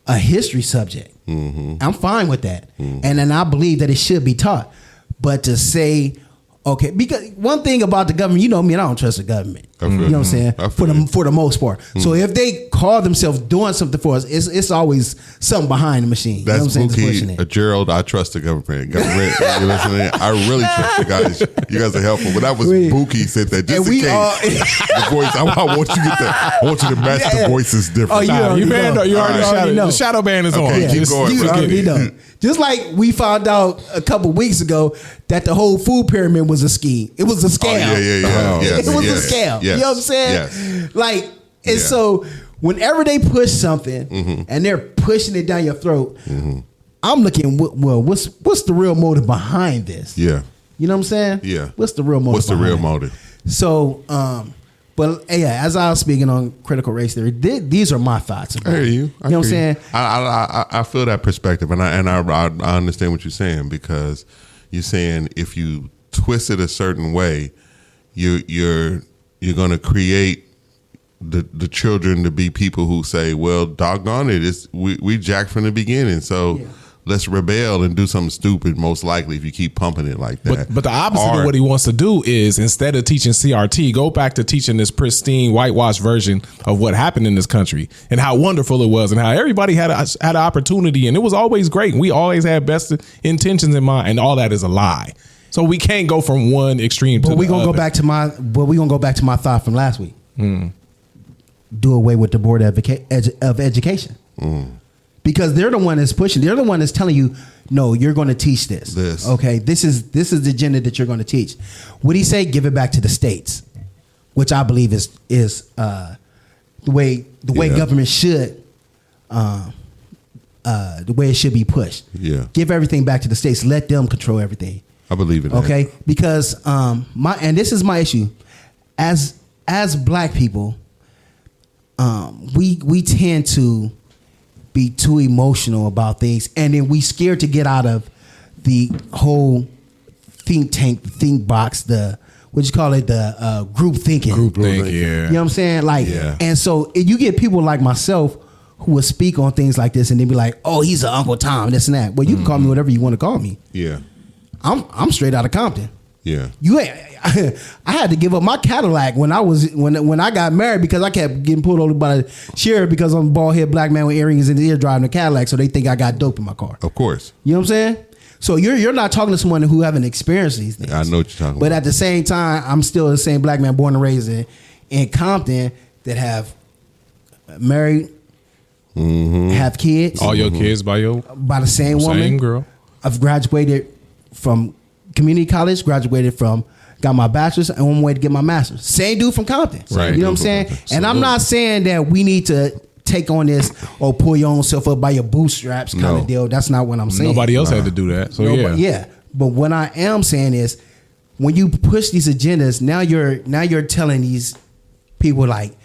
a history subject. I'm fine with that. And then I believe that it should be taught. But to say, okay, because one thing about the government, you know me, and I don't trust the government. You know what I'm saying? For the most part. So if they call themselves doing something for us, it's always something behind the machine. That's you know what I'm Bookie, saying? Gerald. I trust the government. You listening? I really trust you guys. You guys are helpful. But that was Bookie said that just in case. The voice. I want you to match the voices different. Oh, you already know. The shadow band is on. Okay, keep going. You already know. Just like we found out a couple weeks ago that the whole food pyramid was a scheme. It was a scam. Yes, it was a scam. Yes, you know what I'm saying? Yes. Like, and so whenever they push something and they're pushing it down your throat, I'm looking, well, what's the real motive behind this? Yeah. You know what I'm saying? Yeah. What's the real motive? What's the real motive? So, but yeah, as I was speaking on critical race theory, these are my thoughts. I hear you. You know what I'm saying? I feel that perspective, and I understand what you're saying, because you're saying if you twist it a certain way, you're going to create the children to be people who say, well, doggone it, we jacked from the beginning, so let's rebel and do something stupid, most likely, if you keep pumping it like that. But the opposite of what he wants to do is, instead of teaching CRT, go back to teaching this pristine, whitewashed version of what happened in this country and how wonderful it was and how everybody had an opportunity, and it was always great. And we always had best intentions in mind, and all that is a lie. So we can't go from one extreme to the other. We're going to go back to my thought from last week. Do away with the Board of Education. Because they're the one that's pushing. They're the one that's telling you, no, you're going to teach this. Okay, this is the agenda that you're going to teach. What do you say? Give it back to the states, which I believe is the way government should, the way it should be pushed. Yeah, give everything back to the states. Let them control everything. I believe in that. Okay, because and this is my issue, as black people, we tend to be too emotional about things, and then we scared to get out of the whole think box, the group thinking. Group think, yeah. You know what I'm saying? Like, and so you get people like myself who will speak on things like this, and they be like, "Oh, he's an Uncle Tom, this and that." Well, you can call me whatever you want to call me. Yeah, I'm straight out of Compton. Yeah, I had to give up my Cadillac when I got married, because I kept getting pulled over by the sheriff because I'm a bald head black man with earrings in his ear driving a Cadillac, so they think I got dope in my car. Of course. You know what I'm saying? So you're not talking to someone who haven't experienced these things. I know what you're talking about. But at the same time, I'm still the same black man born and raised in Compton that have married, have kids. All your kids by the same woman. Same girl. I've graduated from community college, got my bachelor's, and on my way to get my master's. Same dude from Compton. Right. You know what I'm saying? And I'm not saying that we need to take on this or pull your own self up by your bootstraps kind of deal. That's not what I'm saying. Nobody else had to do that. So yeah. But what I am saying is, when you push these agendas, now you're telling these people like,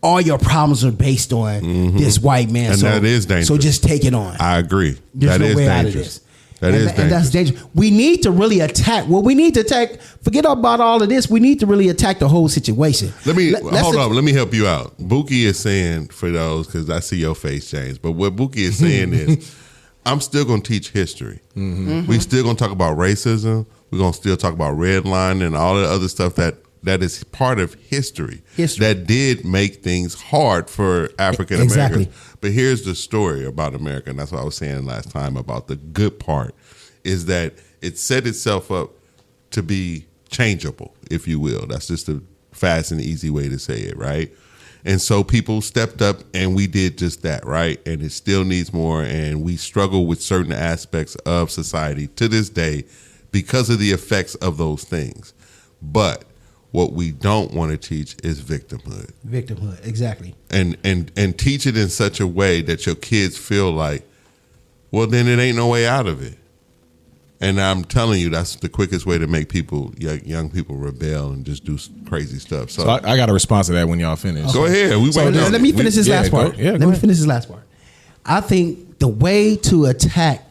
all your problems are based on this white man. And that is dangerous. So just take it on. I agree. There's that no is way dangerous. out of this. And that's dangerous. We need to really attack. Well, we need to attack. Forget about all of this. We need to really attack the whole situation. Let me hold on. Let me help you out. Bookie is saying, for those, because I see your face, James, but what Bookie is saying is, I'm still going to teach history. We still going to talk about racism. We're going to still talk about redlining and all the other stuff that is part of history that did make things hard for African Americans. Exactly. But here's the story about America, and that's what I was saying last time about the good part, is that it set itself up to be changeable, if you will. That's just a fast and easy way to say it, right? And so people stepped up and we did just that, right? And it still needs more, and we struggle with certain aspects of society to this day because of the effects of those things. But what we don't want to teach is victimhood. Victimhood, exactly. And teach it in such a way that your kids feel like, well, then it ain't no way out of it. And I'm telling you, that's the quickest way to make young people rebel and just do crazy stuff. So I got a response to that when y'all finish. Go ahead. Let me finish this last part. Let me finish this last part. I think the way to attack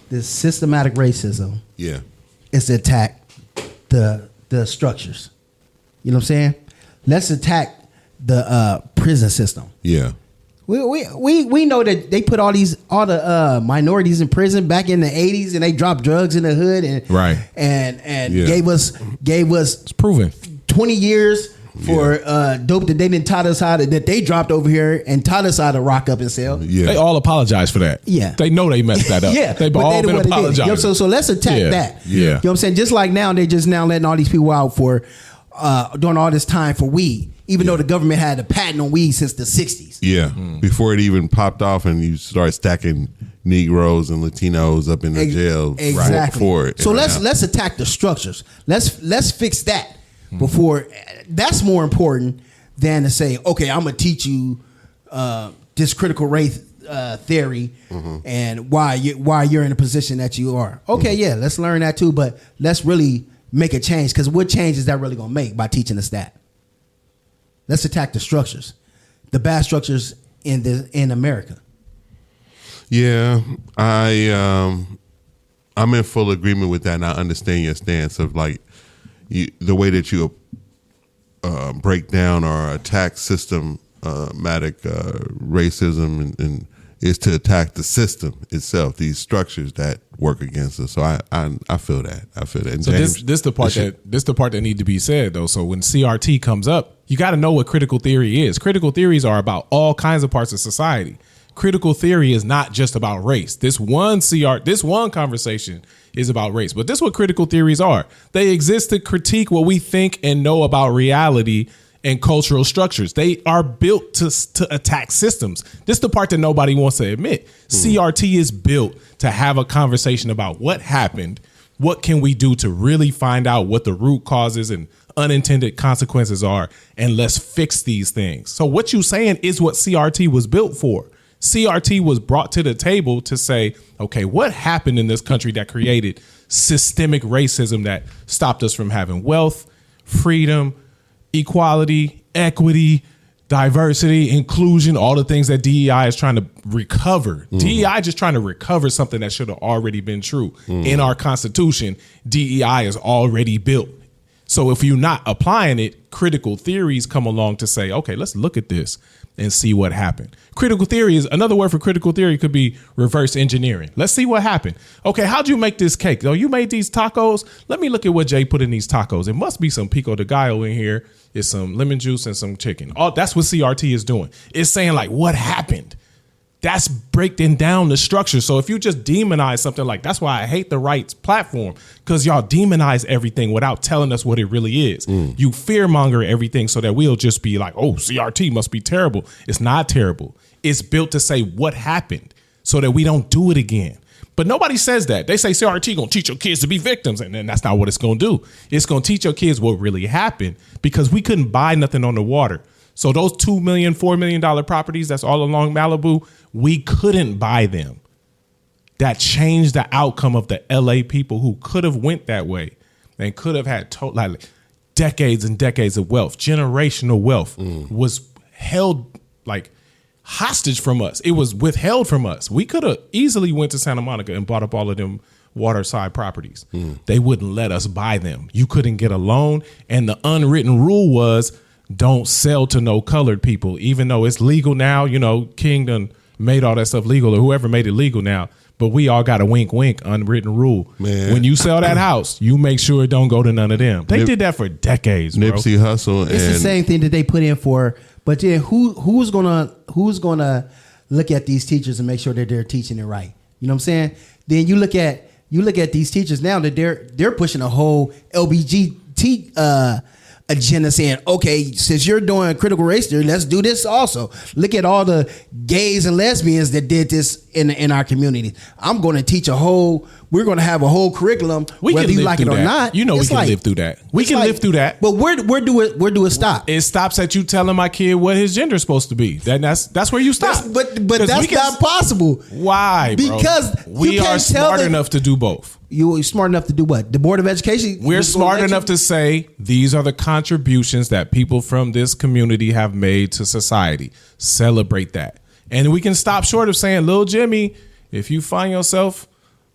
this systematic racism is to attack the structures. You know what I'm saying? Let's attack the prison system. Yeah. We know that they put all the minorities in prison back in the 80s, and they dropped drugs in the hood and gave us it's proven 20 years for dope that they didn't taught us that they dropped over here and taught us how to rock up and sell. Yeah. They all apologize for that. Yeah. They know they messed that up. They've all been apologizing. You know, so let's attack that. Yeah. You know what I'm saying? Just like now, they're just now letting all these people out for during all this time for weed, even though the government had a patent on weed since the 60s. Yeah. Before it even popped off and you start stacking Negroes and Latinos up in the jail for it. So let's attack the structures. Let's fix that before. That's more important than to say, okay, I'm gonna teach you this critical race theory and why you're in a position that you are. Okay, let's learn that too, but let's really make a change, because what change is that really gonna make by teaching us that? Let's attack the structures, the bad structures in America. Yeah, I'm in full agreement with that, and I understand your stance of like the way that you break down or attack systematic racism and is to attack the system itself, these structures that work against us. So I feel that. And so James, this the part that need to be said though. So when CRT comes up, you got to know what critical theory is. Critical theories are about all kinds of parts of society. Critical theory is not just about race. This one conversation is about race, but this is what critical theories are. They exist to critique what we think and know about reality and cultural structures. They are built to attack systems. This is the part that nobody wants to admit. CRT is built to have a conversation about what happened, what can we do to really find out what the root causes and unintended consequences are, and let's fix these things. So what you're saying is what CRT was built for. CRT was brought to the table to say, okay, what happened in this country that created systemic racism that stopped us from having wealth, freedom, equality, equity, diversity, inclusion, all the things that DEI is trying to recover. DEI just trying to recover something that should have already been true. In our Constitution, DEI is already built. So if you're not applying it, critical theories come along to say, okay, let's look at this and see what happened. Critical theory is another word for critical theory could be reverse engineering. Let's see what happened. Okay, how'd you make this cake? Oh, you made these tacos. Let me look at what Jay put in these tacos. It must be some pico de gallo in here. It's some lemon juice and some chicken. Oh, that's what CRT is doing. It's saying like, what happened? That's breaking down the structure. So if you just demonize something like, that's why I hate the right's platform, because y'all demonize everything without telling us what it really is. You fearmonger everything so that we'll just be like, oh, CRT must be terrible. It's not terrible. It's built to say what happened so that we don't do it again. But nobody says that. They say CRT going to teach your kids to be victims. And then that's not what it's going to do. It's going to teach your kids what really happened, because we couldn't buy nothing on the water. So those $2 million, $4 million properties that's all along Malibu, we couldn't buy them. That changed the outcome of the LA people who could have went that way and could have had decades and decades of wealth, generational wealth was held like hostage from us. It was withheld from us. We could have easily went to Santa Monica and bought up all of them waterside properties. They wouldn't let us buy them. You couldn't get a loan. And the unwritten rule was don't sell to no colored people, even though it's legal now. You know, King done made all that stuff legal, or whoever made it legal now. But we all got a wink, wink, unwritten rule. Man. When you sell that house, you make sure it don't go to none of them. They did that for decades, bro. Nipsey Hussle. It's the same thing that they put in for. But then who's gonna look at these teachers and make sure that they're teaching it right? You know what I'm saying? Then you look at these teachers now that they're pushing a whole LGBT agenda, saying, okay, since you're doing critical race theory, let's do this also. Look at all the gays and lesbians that did this in our community. I'm going to teach we're going to have a whole curriculum, whether you like it or not. You know, we can live through that. We can live through that. But where do it stop? It stops at you telling my kid what his gender is supposed to be. That's where you stop. But that's not possible. Why? Bro? Because we are smart enough to do both. You're smart enough to do what? The Board of Education? We're smart enough to say these are the contributions that people from this community have made to society. Celebrate that. And we can stop short of saying, Lil Jimmy, if you find yourself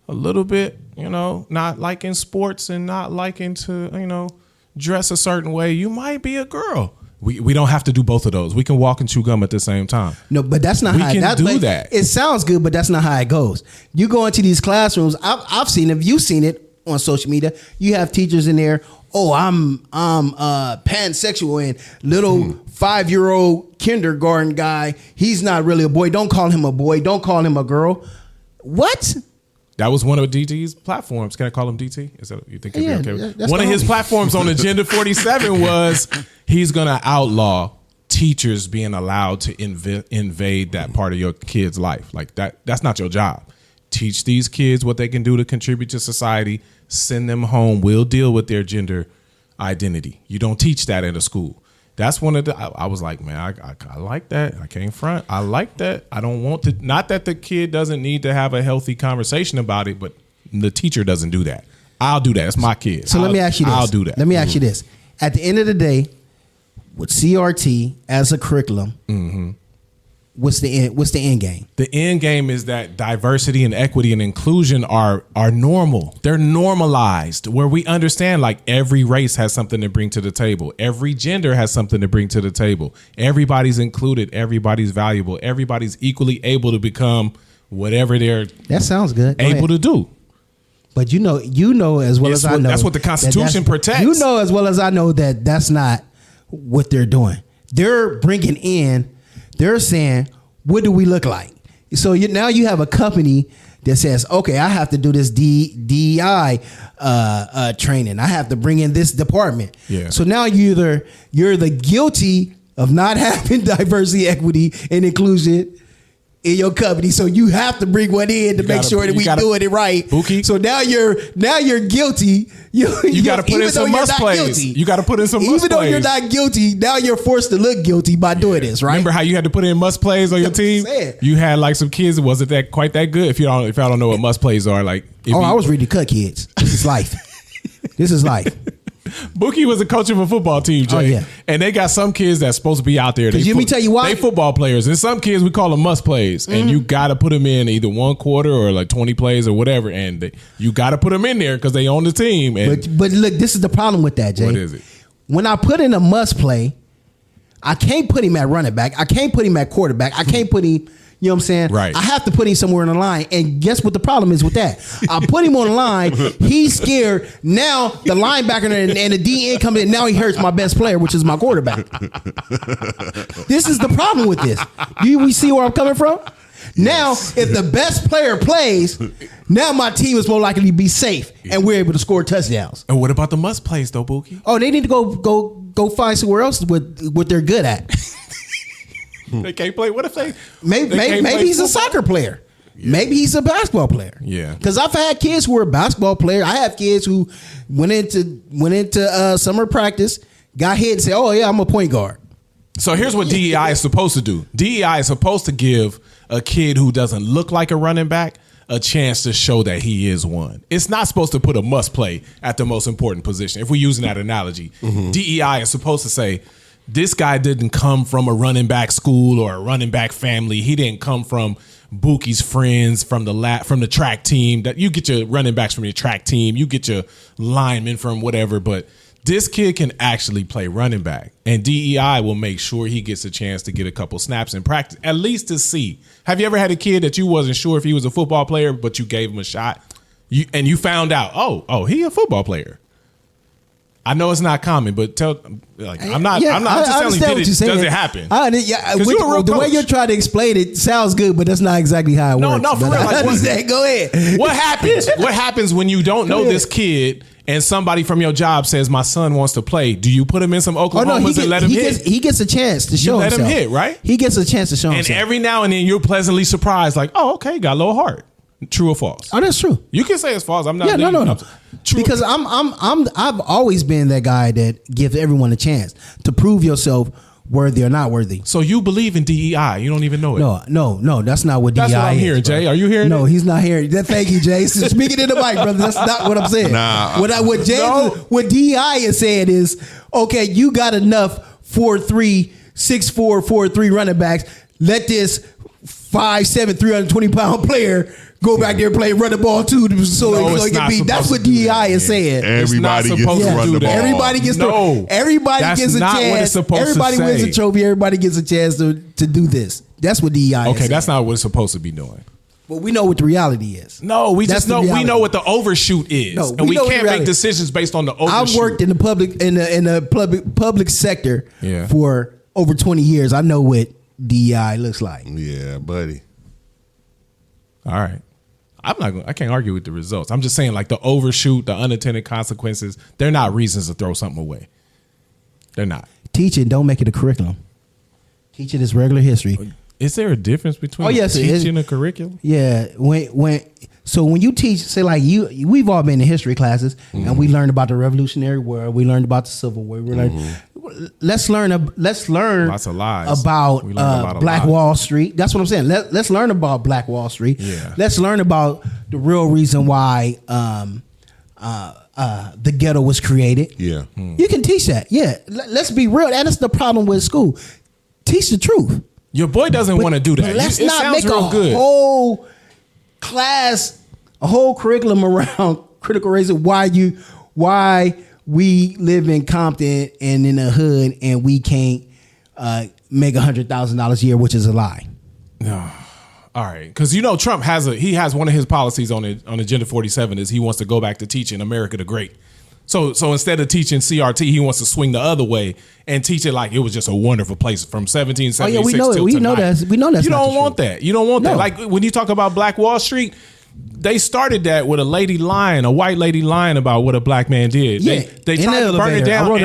a little bit, not liking sports and not liking to, dress a certain way, you might be a girl. We don't have to do both of those. We can walk and chew gum at the same time. No, but that's not how that. It sounds good, but that's not how it goes. You go into these classrooms. I've seen it. You've seen it on social media. You have teachers in there. Oh, I'm pansexual, and little 5-year-old kindergarten guy. He's not really a boy. Don't call him a boy. Don't call him a girl. What? That was one of DT's platforms. Can I call him DT? Is that you think he'd be okay with? One of his platforms on Agenda 47 was he's going to outlaw teachers being allowed to invade that part of your kid's life. Like that's not your job. Teach these kids what they can do to contribute to society. Send them home. We'll deal with their gender identity. You don't teach that in a school. That's one of the, I was like, man, I like that. I can't front. I like that. I don't want to, not that the kid doesn't need to have a healthy conversation about it, but the teacher doesn't do that. I'll do that. It's my kid. So let me ask you this. I'll do that. Let me ask you this. At the end of the day, with CRT as a curriculum, what's the end game? The end game is that diversity and equity and inclusion are normal. They're normalized, where we understand like every race has something to bring to the table. Every gender has something to bring to the table. Everybody's included. Everybody's valuable. Everybody's equally able to become whatever they're that sounds good. able to do. But you know as well as I know. That's what the Constitution protects. You know as well as I know that that's not what they're doing. They're bringing in. They're saying, what do we look like? So now you have a company that says, okay, I have to do this DEI training. I have to bring in this department. Yeah. So now you're the guilty of not having diversity, equity, and inclusion in your company. So you have to bring one in to make sure that we doing it right. Bookie. So now you're guilty. You got to put in some must plays. You got to put in some must plays. Even though you're not guilty, now you're forced to look guilty by doing this, right? Remember how you had to put in must plays on your team? You had like some kids that wasn't that quite that good. If y'all don't know what must plays are, like I was ready to cut kids. This is life. This is life. Bookie was a coach of a football team, Jay. Oh, yeah. And they got some kids that's supposed to be out there. Let me tell you why. They football players. And some kids, we call them must plays. And you got to put them in either one quarter or like 20 plays or whatever. And you got to put them in there because they own the team. And but look, this is the problem with that, Jay. What is it? When I put in a must play, I can't put him at running back. I can't put him at quarterback. I can't put him... You know what I'm saying? Right. I have to put him somewhere in the line. And guess what the problem is with that? I put him on the line. He's scared. Now the linebacker and the DN comes in. Now he hurts my best player, which is my quarterback. This is the problem with this. We see where I'm coming from? Yes. Now, if the best player plays, now my team is more likely to be safe and we're able to score touchdowns. And what about the must plays though, Bookie? Oh, they need to go find somewhere else what they're good at. They can't play. What if they? Maybe he's a soccer player. Yeah. Maybe he's a basketball player. Yeah. Because I've had kids who are basketball players. I have kids who went into summer practice, got hit, and said, "Oh yeah, I'm a point guard." So here's what DEI is supposed to do. DEI is supposed to give a kid who doesn't look like a running back a chance to show that he is one. It's not supposed to put a must play at the most important position. If we're using that analogy, DEI is supposed to say, this guy didn't come from a running back school or a running back family. He didn't come from Bookie's friends from the track team. That you get your running backs from your track team, you get your linemen from whatever, but this kid can actually play running back, and DEI will make sure he gets a chance to get a couple snaps in practice, at least to see. Have you ever had a kid that you wasn't sure if he was a football player, but you gave him a shot, and you found out, oh, he a football player? I know it's not common, but I'm just telling you, does it happen? The way you're trying to explain it sounds good, but that's not exactly how it works. No, for real. Go ahead. What happens? What happens when you don't know this kid and somebody from your job says, my son wants to play? Do you put him in some Oklahomas and let him hit? He gets a chance to show himself. You let him hit, right? He gets a chance to show himself. And every now and then you're pleasantly surprised, like, oh, okay, got a little heart. True or false? Oh, that's true. You can say it's false. I'm not. Yeah, no. True. Because I've always been that guy that gives everyone a chance to prove yourself worthy or not worthy. So you believe in DEI? You don't even know it. No. That's not what DEI is. That's what I'm hearing, Jay. Are you hearing? No, he's not hearing. Thank you, Jay. Speaking in the mic, brother. That's not what I'm saying. What DEI is saying is, okay, you got enough 4'3", 6'4", 4'3" running backs. Let this 5'7", 320-pound player go back there and run the ball too, so it can be. That's what DEI is saying. Everybody gets to run the ball. Everybody gets a chance. Everybody wins a trophy. Everybody gets a chance to do this. That's what DEI is saying. Okay, that's not what it's supposed to be doing. But we know what the reality is. No, we know what the overshoot is, and we can't make decisions based on the overshoot. I've worked in the public sector for over 20 years. I know what DEI looks like. Yeah, buddy. All right. I can't argue with the results. I'm just saying, like, the overshoot, the unintended consequences, they're not reasons to throw something away. They're not. Teaching, don't make it a curriculum. Teach it as regular history. Is there a difference between teaching a curriculum? Yeah. When you teach, say like we've all been in history classes, and we learned about the Revolutionary War, we learned about the Civil War, let's learn lots of lies about Black Wall Street. That's what I'm saying. Let's learn about Black Wall Street. Yeah. Let's learn about the real reason why the ghetto was created. Yeah. You can teach that. Yeah. Let's be real. That is the problem with school. Teach the truth. Your boy doesn't want to do that. Let's not make a whole class, a whole curriculum around critical race of why we live in Compton and in the hood and we can't make $100,000 a year, which is a lie. No. All right, because Trump has one of his policies on Agenda 47 is he wants to go back to teaching America the Great. So instead of teaching CRT, he wants to swing the other way and teach it like it was just a wonderful place from 1776 till tonight. We know that's you don't want that. You don't want that. Like when you talk about Black Wall Street, they started that with a white lady lying about what a black man did. Yeah, they tried to burn it down.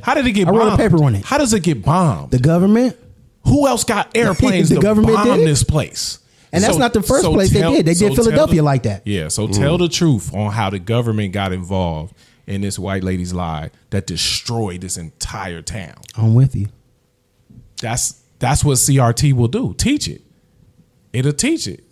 How did it get bombed? I wrote a paper on it. How does it get bombed? The government. Who else got airplanes to bomb this place? And that's not the first place they did. They did Philadelphia like that. Yeah, so tell the truth on how the government got involved in this white lady's lie that destroyed this entire town. I'm with you. That's what CRT will do. Teach it. It'll teach it.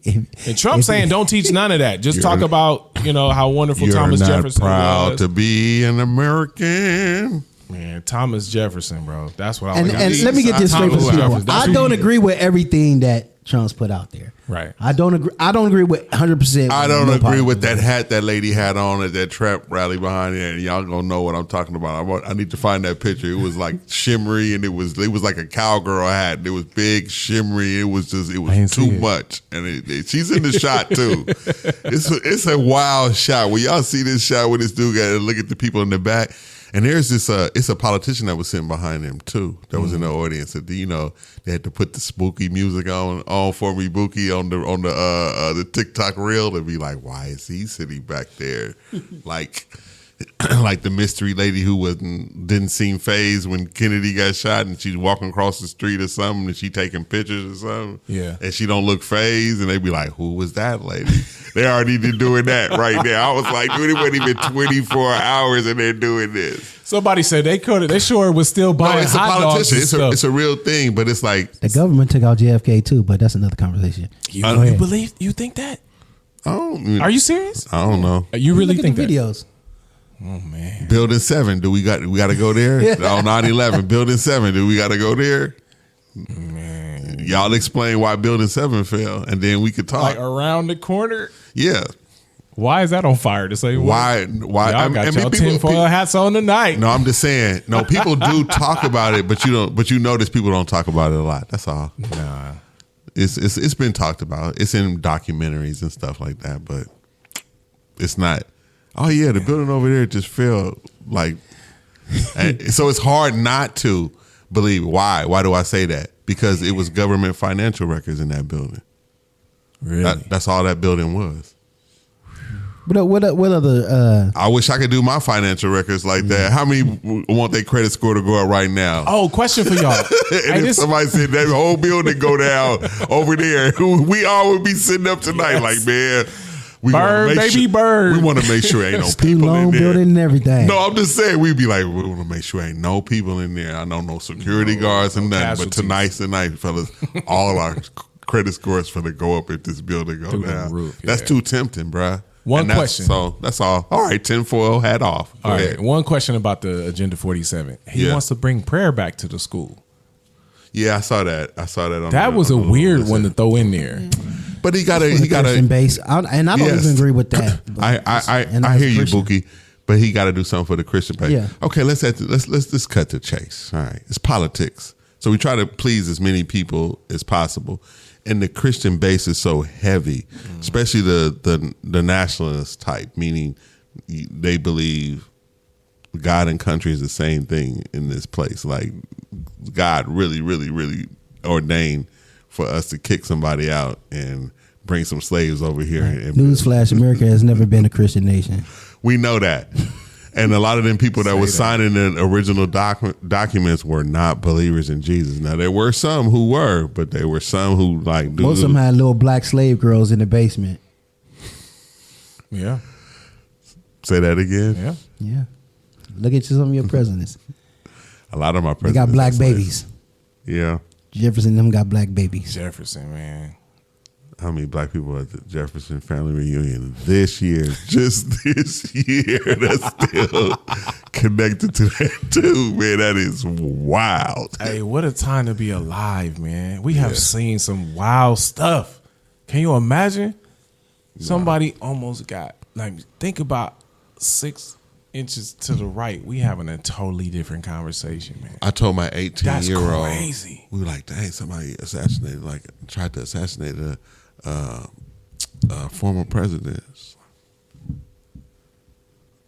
And Trump saying don't teach none of that. Just talk about how wonderful Thomas Jefferson was. You're not proud to be an American. Man, Thomas Jefferson, bro. That's what I want. And let me get this straight for people. I don't agree with everything that Trump's put out there. Right. I don't agree with 100%. I don't agree with that hat that lady had on at that trap rally behind there. And y'all gonna know what I'm talking about. I need to find that picture. It was like shimmery and it was like a cowgirl hat. It was big, shimmery. It was too much. And she's in the shot too. It's a wild shot. When y'all see this shot with this dude got to look at the people in the back. And there's this, it's a politician that was sitting behind him too. That was in the audience. That they had to put the spooky music on for me, Bookie, on the TikTok reel to be like, why is he sitting back there? Like, like the mystery lady who didn't seem phased when Kennedy got shot, and she's walking across the street or something, and she taking pictures or something. Yeah, and she don't look phased, and they be like, "Who was that lady?" They already doing that right there. I was like, dude, it wasn't even 24 hours, and they're doing this. Somebody said they sure was still buying it's hot a politician. dogs. It's a real thing, but it's like the government took out JFK too, but that's another conversation. You think that? Are you serious? I don't know. You really think the that? Videos. Oh man. Building 7. We got to go there? Oh, 9/11. Building 7. Do we got to go there? Man. Y'all explain why Building 7 fell, and then we could talk. Like around the corner? Yeah. Why is that on fire to say why? Y'all got y'all tinfoil hats on tonight. No, I'm just saying. No, people do talk about it, but you notice people don't talk about it a lot. That's all. Nah. It's been talked about. It's in documentaries and stuff like that, but it's not. Oh yeah, the building over there just fell. Like, so it's hard not to believe. Why? Why do I say that? Because it was government financial records in that building. Really? That's all that building was. What other? I wish I could do my financial records like that. How many want their credit score to go up right now? Oh, question for y'all. And if somebody said that whole building go down over there, we all would be sitting up tonight like, man, we bird, baby, bird. We want to make sure ain't no people in there. Building and everything. No, I'm just saying we'd be like, we want to make sure ain't no people in there. I know no security guards and nothing. Casualties. But tonight's the night, fellas. All our credit scores for to go up if this building go down. Roof, That's too tempting, bruh. One question. So that's all. All right, tinfoil hat off. Go ahead. One question about the Agenda 47. He wants to bring prayer back to the school. Yeah, I saw that. That was a weird one to throw in there. But he got a base, and I don't even agree with that. I hear you, Bookie. But he got to do something for the Christian base. Yeah. Okay, let's just cut to chase. All right, it's politics. So we try to please as many people as possible. And the Christian base is so heavy, especially the nationalist type, meaning they believe God and country is the same thing in this place. Like God really, really, really ordained for us to kick somebody out and bring some slaves over here. Right. Newsflash: America has never been a Christian nation. We know that. And a lot of them people that were signing the original documents were not believers in Jesus. Now, there were some who were, but there were some who most of them had little black slave girls in the basement. Yeah. Say that again? Yeah. Yeah. Look at some of your presidents. A lot of my presidents. They got black babies. Yeah. Jefferson them got black babies. Jefferson, man. How many black people at the Jefferson family reunion this year? Just this year, that's still connected to that too, man. That is wild. Hey, what a time to be alive, man. We have seen some wild stuff. Can you imagine? Somebody almost got, think about 6 inches to the right. We having a totally different conversation, man. I told my 18-year-old. That's crazy. We were like, dang, somebody assassinated, tried to assassinate a former president.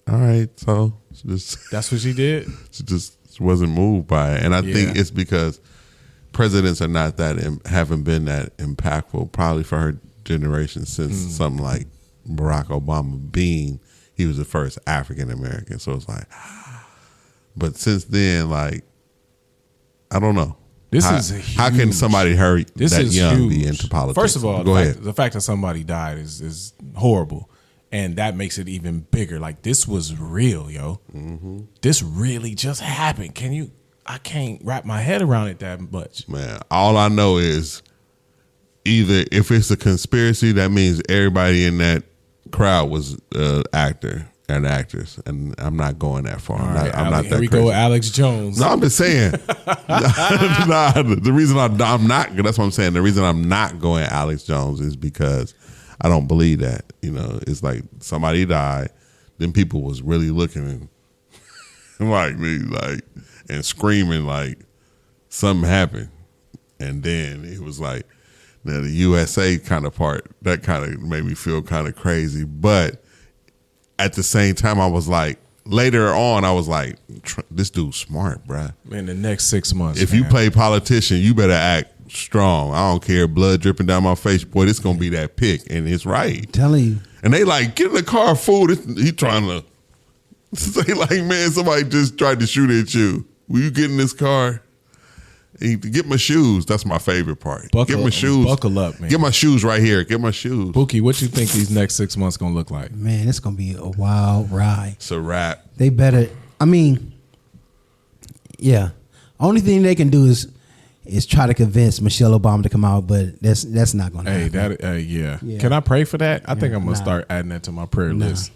All right, so that's what she did. She just wasn't moved by it, and I think it's because presidents are not haven't been that impactful, probably for her generation since something like Barack Obama he was the first African American. So it's like, but since then, I don't know. How can somebody that young be into politics? First of all, the fact that somebody died is horrible, and that makes it even bigger. Like, this was real, yo. Mm-hmm. This really just happened. I can't wrap my head around it that much. Man, all I know is either if it's a conspiracy, that means everybody in that crowd was an actor and actress, and I'm not going that far. I'm not that here we crazy. go, Alex Jones. No, I'm just saying. The reason I'm not. That's what I'm saying. The reason I'm not going Alex Jones is because I don't believe that. It's like somebody died, then people was really looking and screaming like something happened, and then it was like the USA kind of part that kind of made me feel kind of crazy, but. At the same time, I was like, later on, I was like, this dude's smart, bruh. Man, the next 6 months. If you play politician, you better act strong. I don't care, blood dripping down my face. Boy, this going to be that pick. And it's right. I'm telling you. And they like, get in the car, fool. He trying to Say like, man, somebody just tried to shoot at you. Will you get in this car? Get my shoes. That's my favorite part. Get my shoes. Buckle up, man. Get my shoes right here. Get my shoes. Bookie, what you think these next 6 months gonna look like? Man, it's gonna be a wild ride. It's a wrap. They better. I mean, yeah. Only thing they can do is try to convince Michelle Obama to come out, but that's not gonna happen. Yeah. Can I pray for that? I think I'm gonna start adding that to my prayer list.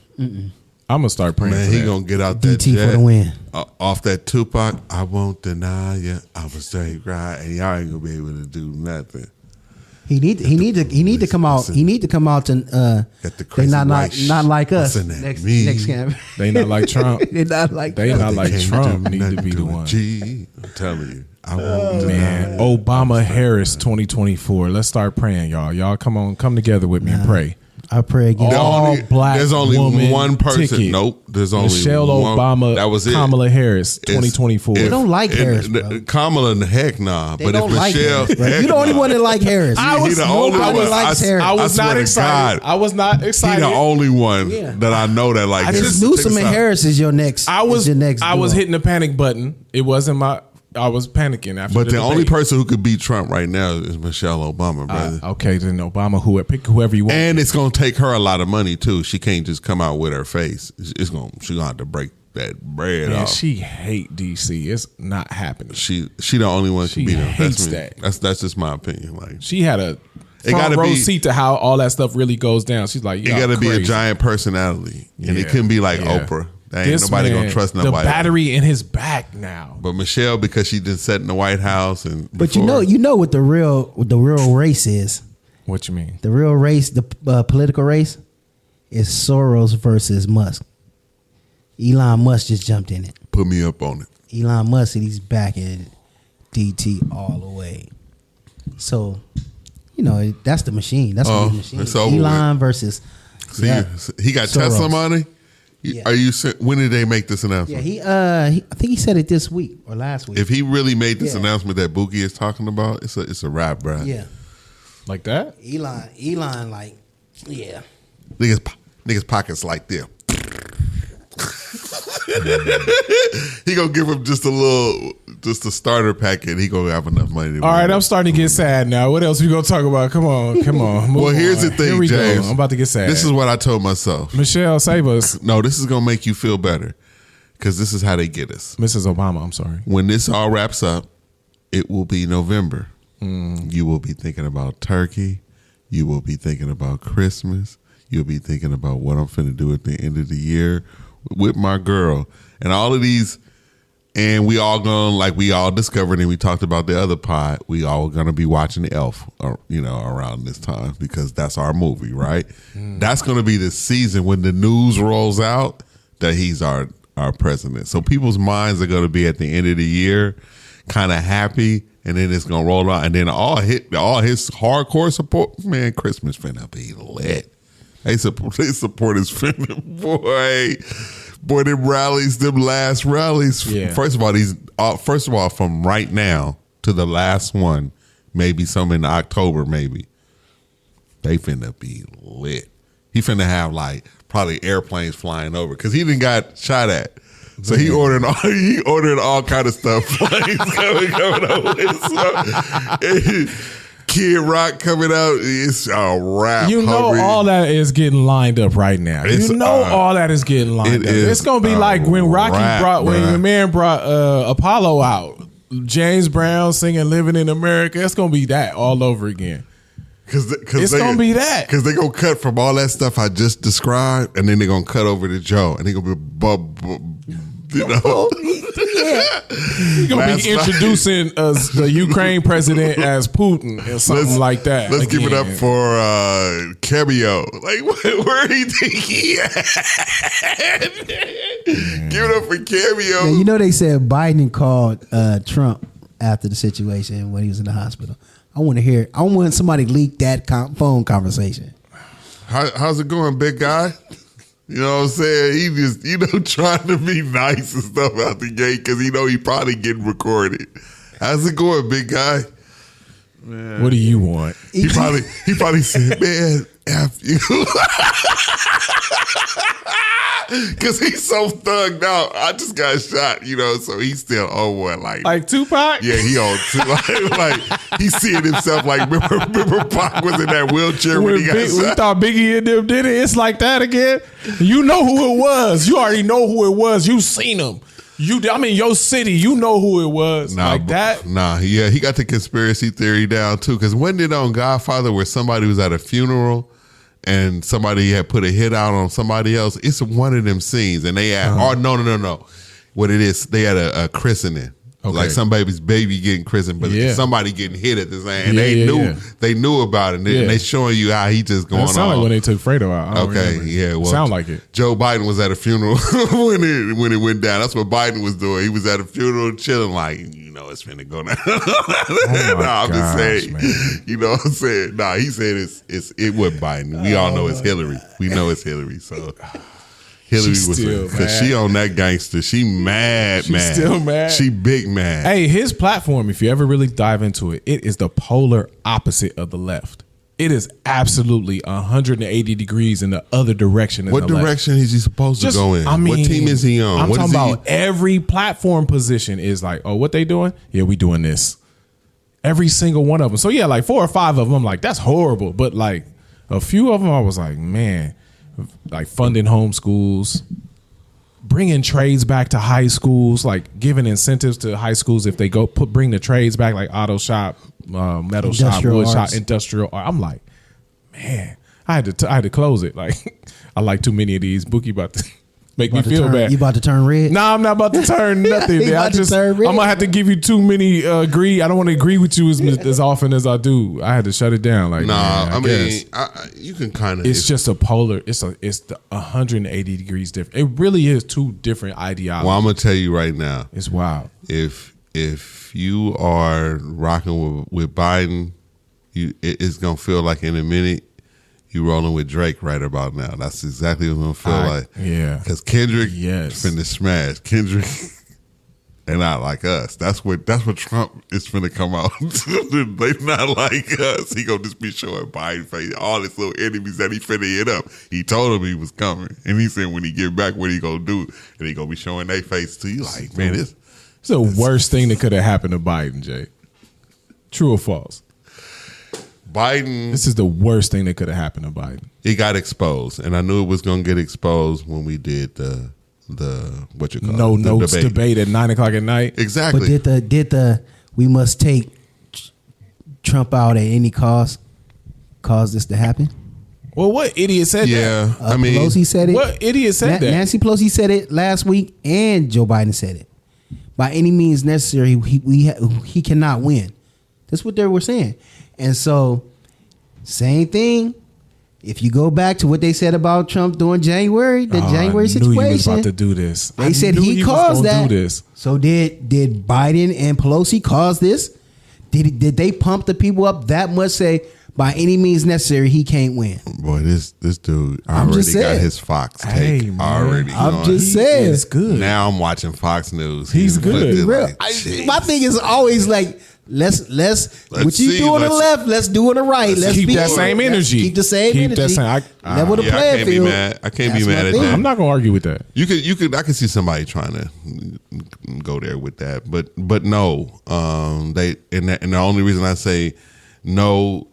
I'm gonna start praying. Man, for he that. gonna get out that DT jet for the win. Off that Tupac. I won't deny you. I was stay right, and y'all ain't gonna be able to do nothing. He need to come out. He need to come out and they not like us. Next camp. They not like Trump. They not like Trump. Need to be the one. I'm telling you. I won't Man, Obama Harris 2024. Let's start praying, y'all. Y'all come together with me and pray. I pray again. There's only one person. Ticket. Nope. There's only Michelle one. Obama. That was it. Kamala Harris 2024. They don't like Harris, bro. Kamala, heck nah. They But don't if like Michelle, Harris, bro. You the only one that like Harris. Nobody likes Harris. I was not excited. I was not excited. He the only one that I know that like. I just Newsom and Harris is your next. I was hitting the panic button. It wasn't my. I was panicking after. But the only person who could beat Trump right now is Michelle Obama, brother. Okay, then Obama, pick whoever you want. And it's gonna take her a lot of money too. She can't just come out with her face. She's gonna have to break that bread off. She hate DC. It's not happening. She the only one who can beat him. Hates that. That's just my opinion. Like she had a front row seat to how all that stuff really goes down. She's like, it got to be a giant personality, and it couldn't be like Oprah. Ain't nobody gonna trust nobody. The battery in his back now. But Michelle, because she just sat in the White House and. But you know what the real race is. What you mean? The real race, the political race, is Soros versus Musk. Elon Musk just jumped in it. Put me up on it. Elon Musk, he's backing DT all the way. So, that's the machine. That's the machine. It's over Elon versus. See, he got Soros. Tesla money. Yeah. When did they make this announcement? Yeah, I think he said it this week or last week. If he really made this announcement that Bookie is talking about, it's a wrap, bro. Yeah, like that. Elon, like, yeah. Niggas pockets like them. He gonna give him just a starter packet. He gonna have enough money. All right, I'm starting to get sad now. What else we gonna talk about? Come on. Well, here's the thing, James. Go. I'm about to get sad. This is what I told myself. Michelle, save us. No, this is gonna make you feel better because this is how they get us. Mrs. Obama, I'm sorry. When this all wraps up, it will be November. You will be thinking about turkey. You will be thinking about Christmas. You'll be thinking about what I'm finna do at the end of the year with my girl. And all of these, and we all discovered, and we talked about the other pod, we all gonna be watching Elf, around this time because that's our movie, right? That's gonna be the season when the news rolls out that he's our president. So people's minds are gonna be at the end of the year kind of happy, and then it's gonna roll out, and then all his hardcore support, man, Christmas finna be lit. They support his finna, boy, them rallies, them last rallies. Yeah. First of all, from right now to the last one, maybe some in October, maybe they finna be lit. He finna have like probably airplanes flying over because he done got shot at. So he ordered all kind of stuff. Planes coming over. Kid Rock coming out. It's a wrap. All that is getting lined up right now. All that is getting lined up. It's gonna be like when when your man brought Apollo out. James Brown singing "Living in America." It's gonna be that all over again. It's gonna be that because they're gonna cut from all that stuff I just described, and then they're gonna cut over to Joe, and they're gonna be You're gonna be introducing the Ukraine president as Putin or something like that. Let's give it up for Cameo. Like, where do you think he at? Give it up for Cameo. Yeah, they said Biden called Trump after the situation when he was in the hospital. I want somebody leak that phone conversation. How's it going, big guy? You know what I'm saying? He just, trying to be nice and stuff out the gate because he probably getting recorded. How's it going, big guy? Man. What do you want? He probably said, man, F you. Because he's so thugged out. I just got shot, so he's still on one. Like Tupac? Yeah, he on two. Like he's seeing himself like, remember Pac was in that wheelchair when he got shot? We thought Biggie and them did it. It's like that again. You know who it was. You already know who it was. You seen him. Your city, you know who it was. That? Nah, yeah, he got the conspiracy theory down too. Because when did on Godfather where somebody was at a funeral and somebody had put a hit out on somebody else? It's one of them scenes, and they had no. What it is, they had a christening. Okay. Like some baby getting christened, but somebody getting hit at the same. And they knew about it. And they showing you how he just going on. It sounded like when they took Fredo out. Okay, well, sound like it. Joe Biden was at a funeral when it went down. That's what Biden was doing. He was at a funeral chilling, like, it's finna go down. I'm just saying, man. You know what I'm saying? Nah, he said it wasn't Biden. We all know it's Hillary. We know it's Hillary. So. Hillary was because she on that gangster. She mad. Still mad. She big mad. Hey, his platform, if you ever really dive into it, it is the polar opposite of the left. It is absolutely 180 degrees in the other direction. What direction is he supposed to go in? What team is he on? I'm talking about every platform position is like, oh, what they doing? Yeah, we doing this. Every single one of them. So yeah, like 4 or 5 of them, I'm like, that's horrible. But like a few of them, I was like, man. Like funding homeschools, bringing trades back to high schools, like giving incentives to high schools if they bring the trades back, like auto shop, metal shop, wood shop, industrial art. I'm like, man, I had to close it. Like I like too many of these. Bookie about to make me feel bad. You about to turn red? Nah, I'm not about to turn nothing. I'm gonna have to give you too many agree. I don't want to agree with you as often as I do. I had to shut it down. Like, you can kind of. It's just a polar. It's the 180 degrees different. It really is 2 different ideologies. Well, I'm gonna tell you right now. It's wild. If you are rocking with Biden, it's gonna feel like in a minute. You rolling with Drake right about now. That's exactly what it's gonna feel like. Yeah. Because Kendrick finna smash. Kendrick and not like us. That's what Trump is finna come out. They not like us. He gonna just be showing Biden face all his little enemies that he finna hit up. He told him he was coming. And he said when he get back, what he gonna do? And he gonna be showing their face to you like, man, it's the worst thing that could have happened to Biden, Jay. True or false? Biden. This is the worst thing that could have happened to Biden. He got exposed, and I knew it was going to get exposed when we did the what you call no notes debate at 9:00 at night. Exactly. But did the we must take Trump out at any cost cause this to happen? Well, what idiot said that? Yeah, Pelosi said it. What idiot said that? Nancy Pelosi said it last week, and Joe Biden said it. By any means necessary, he cannot win. That's what they were saying. And so, same thing. If you go back to what they said about Trump during January, January situation, I knew he was about to do this. They said he caused that. Do this. So did Biden and Pelosi cause this? Did they pump the people up that much? Say by any means necessary, he can't win. Boy, this dude already got his Fox take already. I'm just saying, it's good. Now I'm watching Fox News. He's good. Like, my thing is always like. Let's what you do on the left, let's do on the right. Let's keep that same energy. Keep the same energy. Level the playing field. I can't be mad at that. I'm not gonna argue with that. I can see somebody trying to go there with that, but no. They and the only reason I say no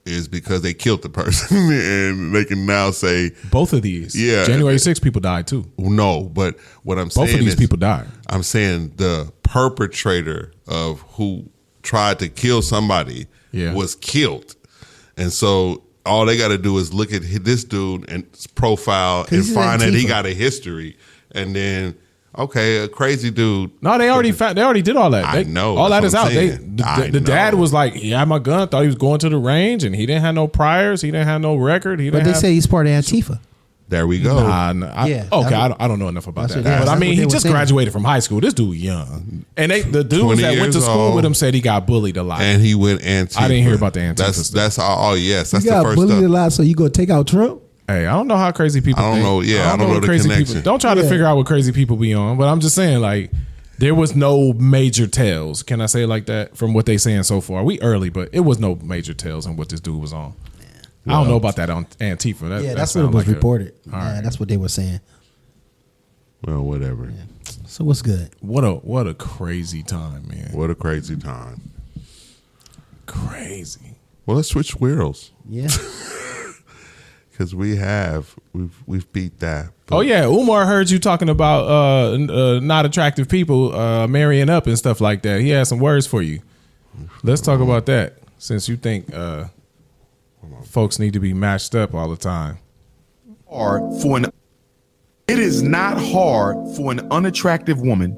is because they killed the person, and they can now say both of these. Yeah, January 6th people died too. No, but what I'm saying both of these people died. I'm saying the perpetrator of who tried to kill somebody was killed, and so all they got to do is look at this dude and his profile and find that he got a history, and then a crazy dude. No, they already did all that. I know all that is out. The dad was like, he had my gun. Thought he was going to the range, and he didn't have no priors. He didn't have no record. But they say he's part of Antifa. There we go. I don't know enough about that. But I mean, he just graduated from high school. This dude young. And the dudes that went to school with him said he got bullied a lot. And he went Antifa. I didn't hear about the Antifa. That's all. Oh, yes. That's the first stuff. You got bullied a lot, so you go take out Trump? Hey, I don't know how crazy people think. I don't know. Yeah, I don't know the crazy connection. People, don't try to figure out what crazy people be on. But I'm just saying, like, there was no major tells. Can I say it like that? From what they saying so far. We early, but it was no major tells on what this dude was on. Well, I don't know about that on Antifa. That's what it was reported. Right. That's what they were saying. Well, whatever. Yeah. So what's good? What a crazy time, man. What a crazy time. Crazy. Well, let's switch wheels. Yeah. Because we've beat that. Oh yeah, Umar heard you talking about not attractive people marrying up and stuff like that. He has some words for you. Let's talk about that, since you think folks need to be matched up all the time. It is not hard for an unattractive woman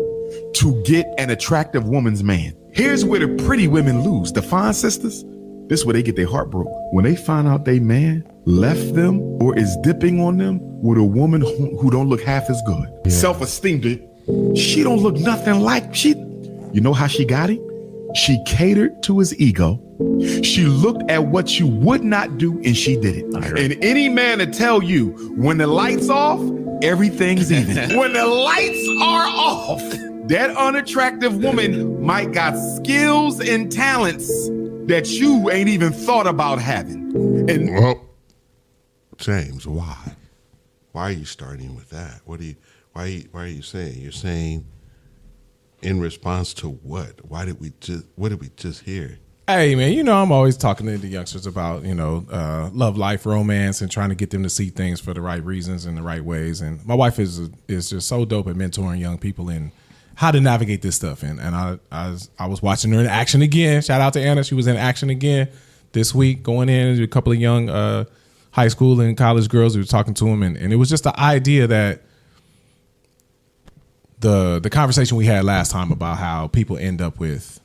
to get an attractive woman's man. Here's where the pretty women lose. The fine sisters, this is where they get their heart broke. When they find out they man left them or is dipping on them with a woman who don't look half as good. Yeah. Self-esteem, she don't look nothing like she. You know how she got him? She catered to his ego. She looked at what you would not do and she did it. And any man to tell you when the lights off, everything's even. When the lights are off, that unattractive woman might got skills and talents that you ain't even thought about having. And well, James, why? Why are you starting with that? Why are you saying? You're saying in response to what? What did we just hear? Hey man, you know I'm always talking to the youngsters about, love life, romance, and trying to get them to see things for the right reasons and the right ways. And my wife is just so dope at mentoring young people in how to navigate this stuff. And I was watching her in action again. Shout out to Anna, she was in action again this week, going in a couple of young high school and college girls. We were talking to them, and it was just the idea that the conversation we had last time about how people end up with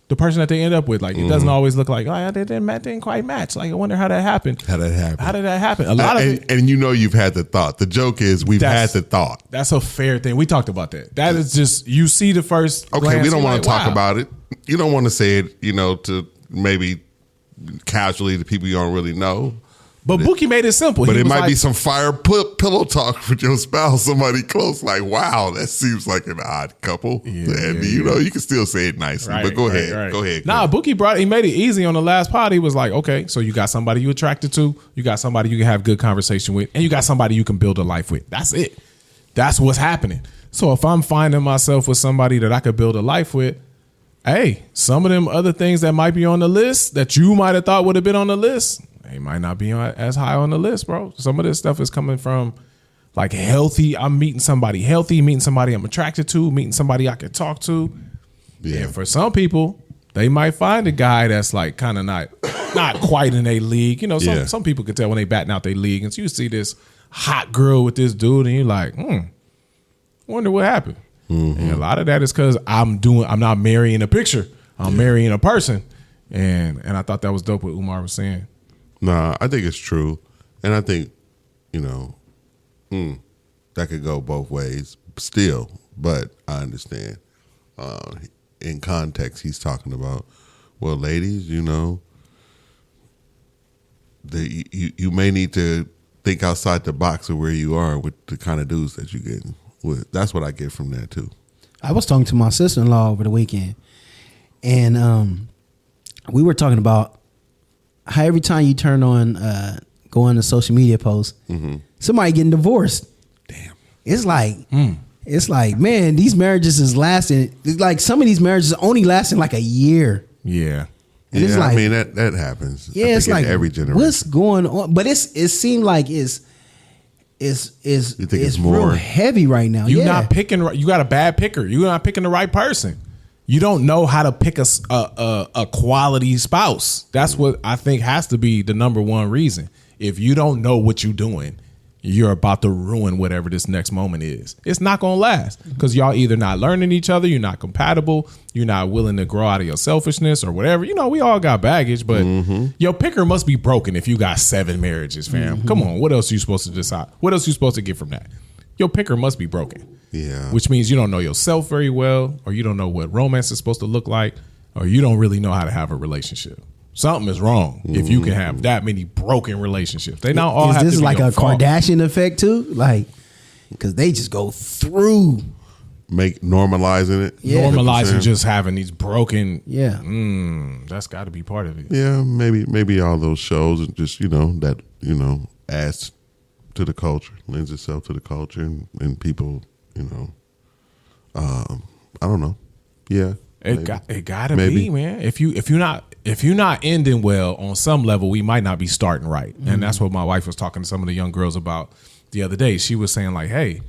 the person that they end up with. Like, it doesn't always look like, oh, they didn't quite match. Like, I wonder how that happened. How did that happen? A lot of it. And you've had the thought. The joke is we've had the thought. That's a fair thing. We talked about that. That is just, you see the first Okay, glance, we don't want to talk wow. about it. You don't want to say it, to maybe casually to people you don't really know. But Bookie made it simple. But it might be some fire pillow talk with your spouse, somebody close. Like, wow, that seems like an odd couple. And you can still say it nicely. Right, but go ahead. Go ahead. Nah, Bookie he made it easy on the last pod. He was like, okay, so you got somebody you attracted to, you got somebody you can have good conversation with, and you got somebody you can build a life with. That's it. That's what's happening. So if I'm finding myself with somebody that I could build a life with, hey, some of them other things that might be on the list that you might have thought would have been on the list, they might not be as high on the list, bro. Some of this stuff is coming from like healthy. I'm meeting somebody healthy, meeting somebody I'm attracted to, meeting somebody I can talk to. Yeah. And for some people, they might find a guy that's like kind of not quite in a league. Some people can tell when they batting out their league. And so you see this hot girl with this dude and you're like, wonder what happened. Mm-hmm. And a lot of that is because I'm not marrying a picture. I'm marrying a person. And I thought that was dope what Umar was saying. Nah, I think it's true. And I think, that could go both ways still. But I understand. In context, he's talking about, well, ladies, you may need to think outside the box of where you are with the kind of dudes that you get with. That's what I get from that, too. I was talking to my sister-in-law over the weekend. And we were talking about how every time you turn on, go on a social media post, somebody getting divorced. Damn. It's like, man, these marriages is lasting. It's like some of these marriages only lasting like a year. Yeah. And it's like, I mean, that happens. Yeah, it's like every generation. What's going on? But it seemed like it's real heavy right now. You're not picking. You got a bad picker. You're not picking the right person. You don't know how to pick a quality spouse. That's what I think has to be the number one reason. If you don't know what you're doing, you're about to ruin whatever this next moment is. It's not going to last because y'all either not learning each other, you're not compatible, you're not willing to grow out of your selfishness or whatever. We all got baggage, but your picker must be broken if you got 7 marriages, fam. Come on, what else are you supposed to decide? What else are you supposed to get from that? Your picker must be broken. Yeah. Which means you don't know yourself very well, or you don't know what romance is supposed to look like, or you don't really know how to have a relationship. Something is wrong if you can have that many broken relationships. They not all have to be. Is this like a Kardashian effect too? Like, because they just go through. Normalizing it. Yeah. Normalizing just having these broken. Yeah. That's got to be part of it. Yeah, maybe all those shows and just, adds to the culture, lends itself to the culture, and people I don't know. Yeah. It gotta be, man. If you're not ending well on some level, we might not be starting right. And that's what my wife was talking to some of the young girls about the other day. She was saying like, hey,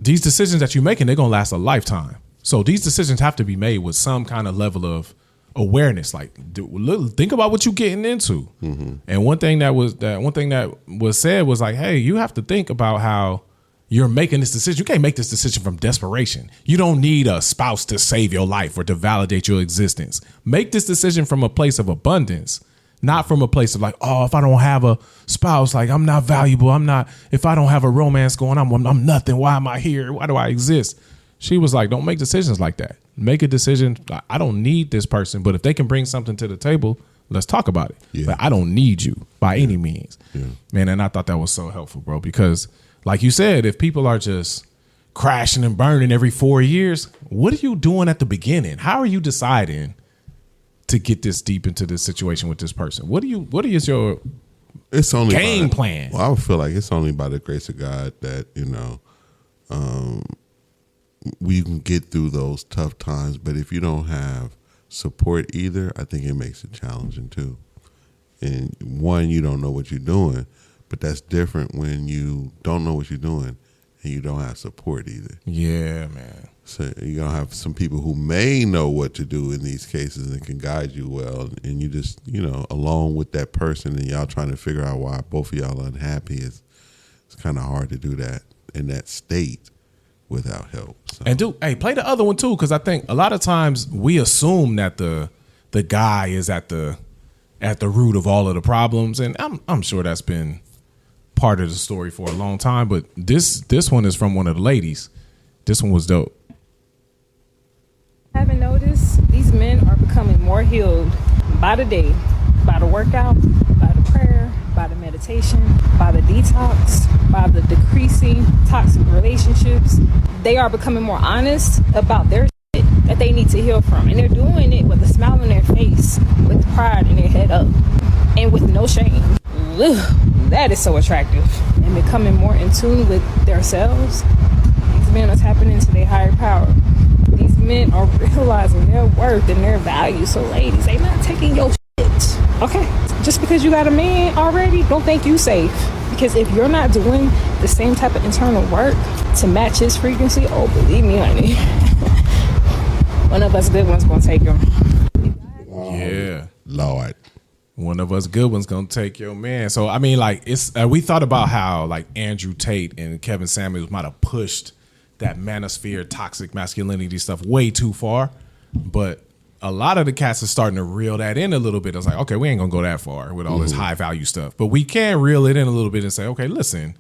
these decisions that you're making, they're gonna last a lifetime. So these decisions have to be made with some kind of level of awareness. Like, think about what you're getting into. And one thing that was said was like, hey, you have to think about how you're making this decision. You can't make this decision from desperation. You don't need a spouse to save your life or to validate your existence. Make this decision from a place of abundance, not from a place of like, oh, if I don't have a spouse, like I'm not valuable. If I don't have a romance going on, I'm nothing. Why am I here? Why do I exist? She was like, don't make decisions like that. Make a decision. I don't need this person, but if they can bring something to the table, let's talk about it. Yeah. But I don't need you by any means. Yeah. Man, and I thought that was so helpful, bro, because like you said, if people are just crashing and burning every 4 years, what are you doing at the beginning? How are you deciding to get this deep into this situation with this person? What is your game plan? Well, I would feel like it's only by the grace of God that, we can get through those tough times. But if you don't have support either, I think it makes it challenging too. And one, you don't know what you're doing. But that's different when you don't know what you're doing and you don't have support either. Yeah, man. So you're going to have some people who may know what to do in these cases and can guide you well. And you just, alone with that person and y'all trying to figure out why both of y'all are unhappy. It's kind of hard to do that in that state without help. So. And play the other one too, because I think a lot of times we assume that the guy is at the root of all of the problems. And I'm sure that's been part of the story for a long time, but this one is from one of the ladies. This one was dope. I haven't noticed these men are becoming more healed by the day, by the workout, by the prayer, by the meditation, by the detox, by the decreasing toxic relationships. They are becoming more honest about their shit that they need to heal from, and they're doing it with a smile on their face, with pride in their head up, and with no shame. Ugh, that is so attractive. And becoming more in tune with themselves. These men are tapping into their higher power. These men are realizing their worth and their value. So ladies, they not taking your shit. Okay? Just because you got a man already, don't think you safe. Because if you're not doing the same type of internal work to match his frequency, oh, believe me, honey, one of us good ones gonna take him. Yeah. Lord. One of us good ones gonna take your man. So I mean, like it's we thought about how like Andrew Tate and Kevin Samuels might have pushed that manosphere, toxic masculinity stuff way too far, but a lot of the cats are starting to reel that in a little bit. I was like, okay, we ain't gonna go that far with all this high value stuff, but we can reel it in a little bit and say, okay, listen,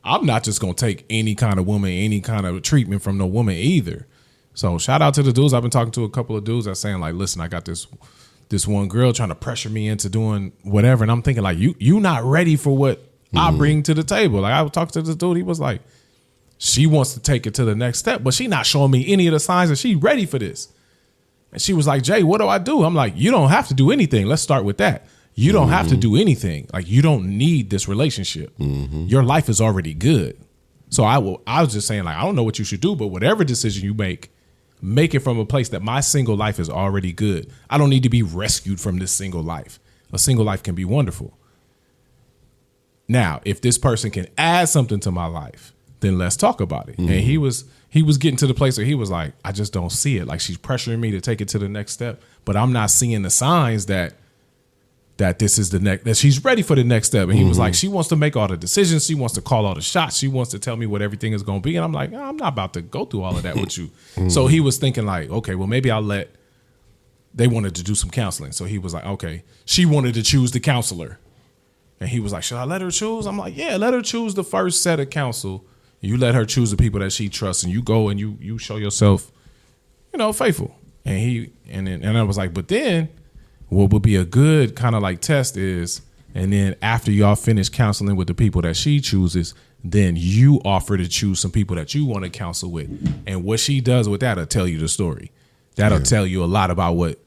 I'm not just gonna take any kind of woman, any kind of treatment from no woman either. So shout out to the dudes. I've been talking to a couple of dudes that's saying like, listen, I got this one girl trying to pressure me into doing whatever. And I'm thinking like, you not ready for what I bring to the table. Like I was talking to this dude. He was like, she wants to take it to the next step, but she not showing me any of the signs that she ready for this. And she was like, Jay, what do I do? I'm like, you don't have to do anything. Let's start with that. You don't have to do anything. Like you don't need this relationship. Your life is already good. So I was just saying like, I don't know what you should do, but whatever decision you make it from a place that my single life is already good. I don't need to be rescued from this single life. A single life can be wonderful. Now, if this person can add something to my life, then let's talk about it. And he was getting to the place where he was like, I just don't see it. Like she's pressuring me to take it to the next step, but I'm not seeing the signs that this is the next, that she's ready for the next step. And he was like, she wants to make all the decisions. She wants to call all the shots. She wants to tell me what everything is going to be. And I'm like, I'm not about to go through all of that with you. So he was thinking like, okay, well, maybe they wanted to do some counseling. So he was like, okay, she wanted to choose the counselor. And he was like, should I let her choose? I'm like, yeah, let her choose the first set of counsel. You let her choose the people that she trusts, and you go and you show yourself, faithful. And I was like, but then what would be a good kind of like test is, and then after y'all finish counseling with the people that she chooses, then you offer to choose some people that you want to counsel with. And what she does with that'll tell you the story. That'll tell you a lot about what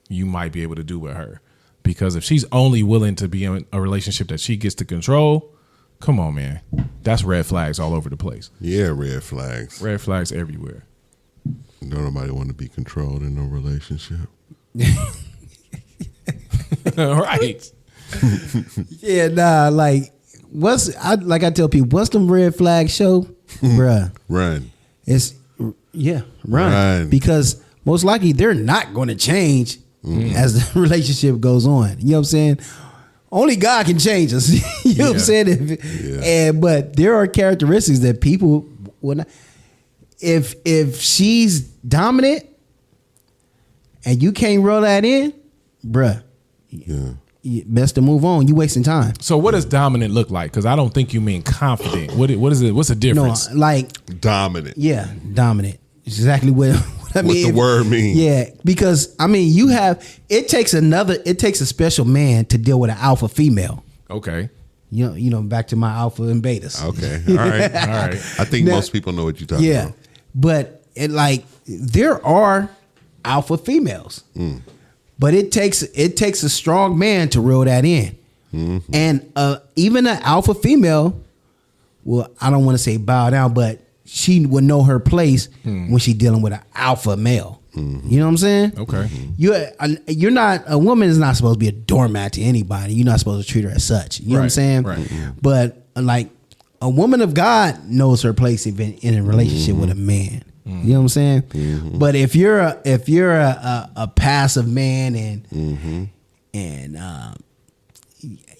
you might be able to do with her. Because if she's only willing to be in a relationship that she gets to control, Come on, man. That's red flags all over the place. Yeah, red flags. Red flags everywhere. Don't nobody want to be controlled in no relationship. Right. Yeah, nah, like I tell people, what's them red flags show? Bruh. Run. It's run. Because most likely they're not going to change as the relationship goes on. You know what I'm saying? Only God can change us. You know what I'm saying? But there are characteristics that people will not. If she's dominant and you can't roll that in, bruh, best to move on. You wasting time. So what does dominant look like? Because I don't think you mean confident. What is it? What's the difference? No, like dominant. Yeah, dominant. Exactly what I mean. What the word means. Yeah, because I mean, it takes a special man to deal with an alpha female. Okay. You know, back to my alpha and betas. Okay. All right. All right. I think most people know what you're talking about. But there are alpha females. But it takes a strong man to reel that in. Mm-hmm. And even an alpha female, well, I don't want to say bow down, but she would know her place when she's dealing with an alpha male. Mm-hmm. You know what I'm saying? Okay. You're not, a woman is not supposed to be a doormat to anybody. You're not supposed to treat her as such. You know what I'm saying? Right. Mm-hmm. But like a woman of God knows her place in a relationship with a man. You know what I'm saying? Mm-hmm. But if you're a passive man and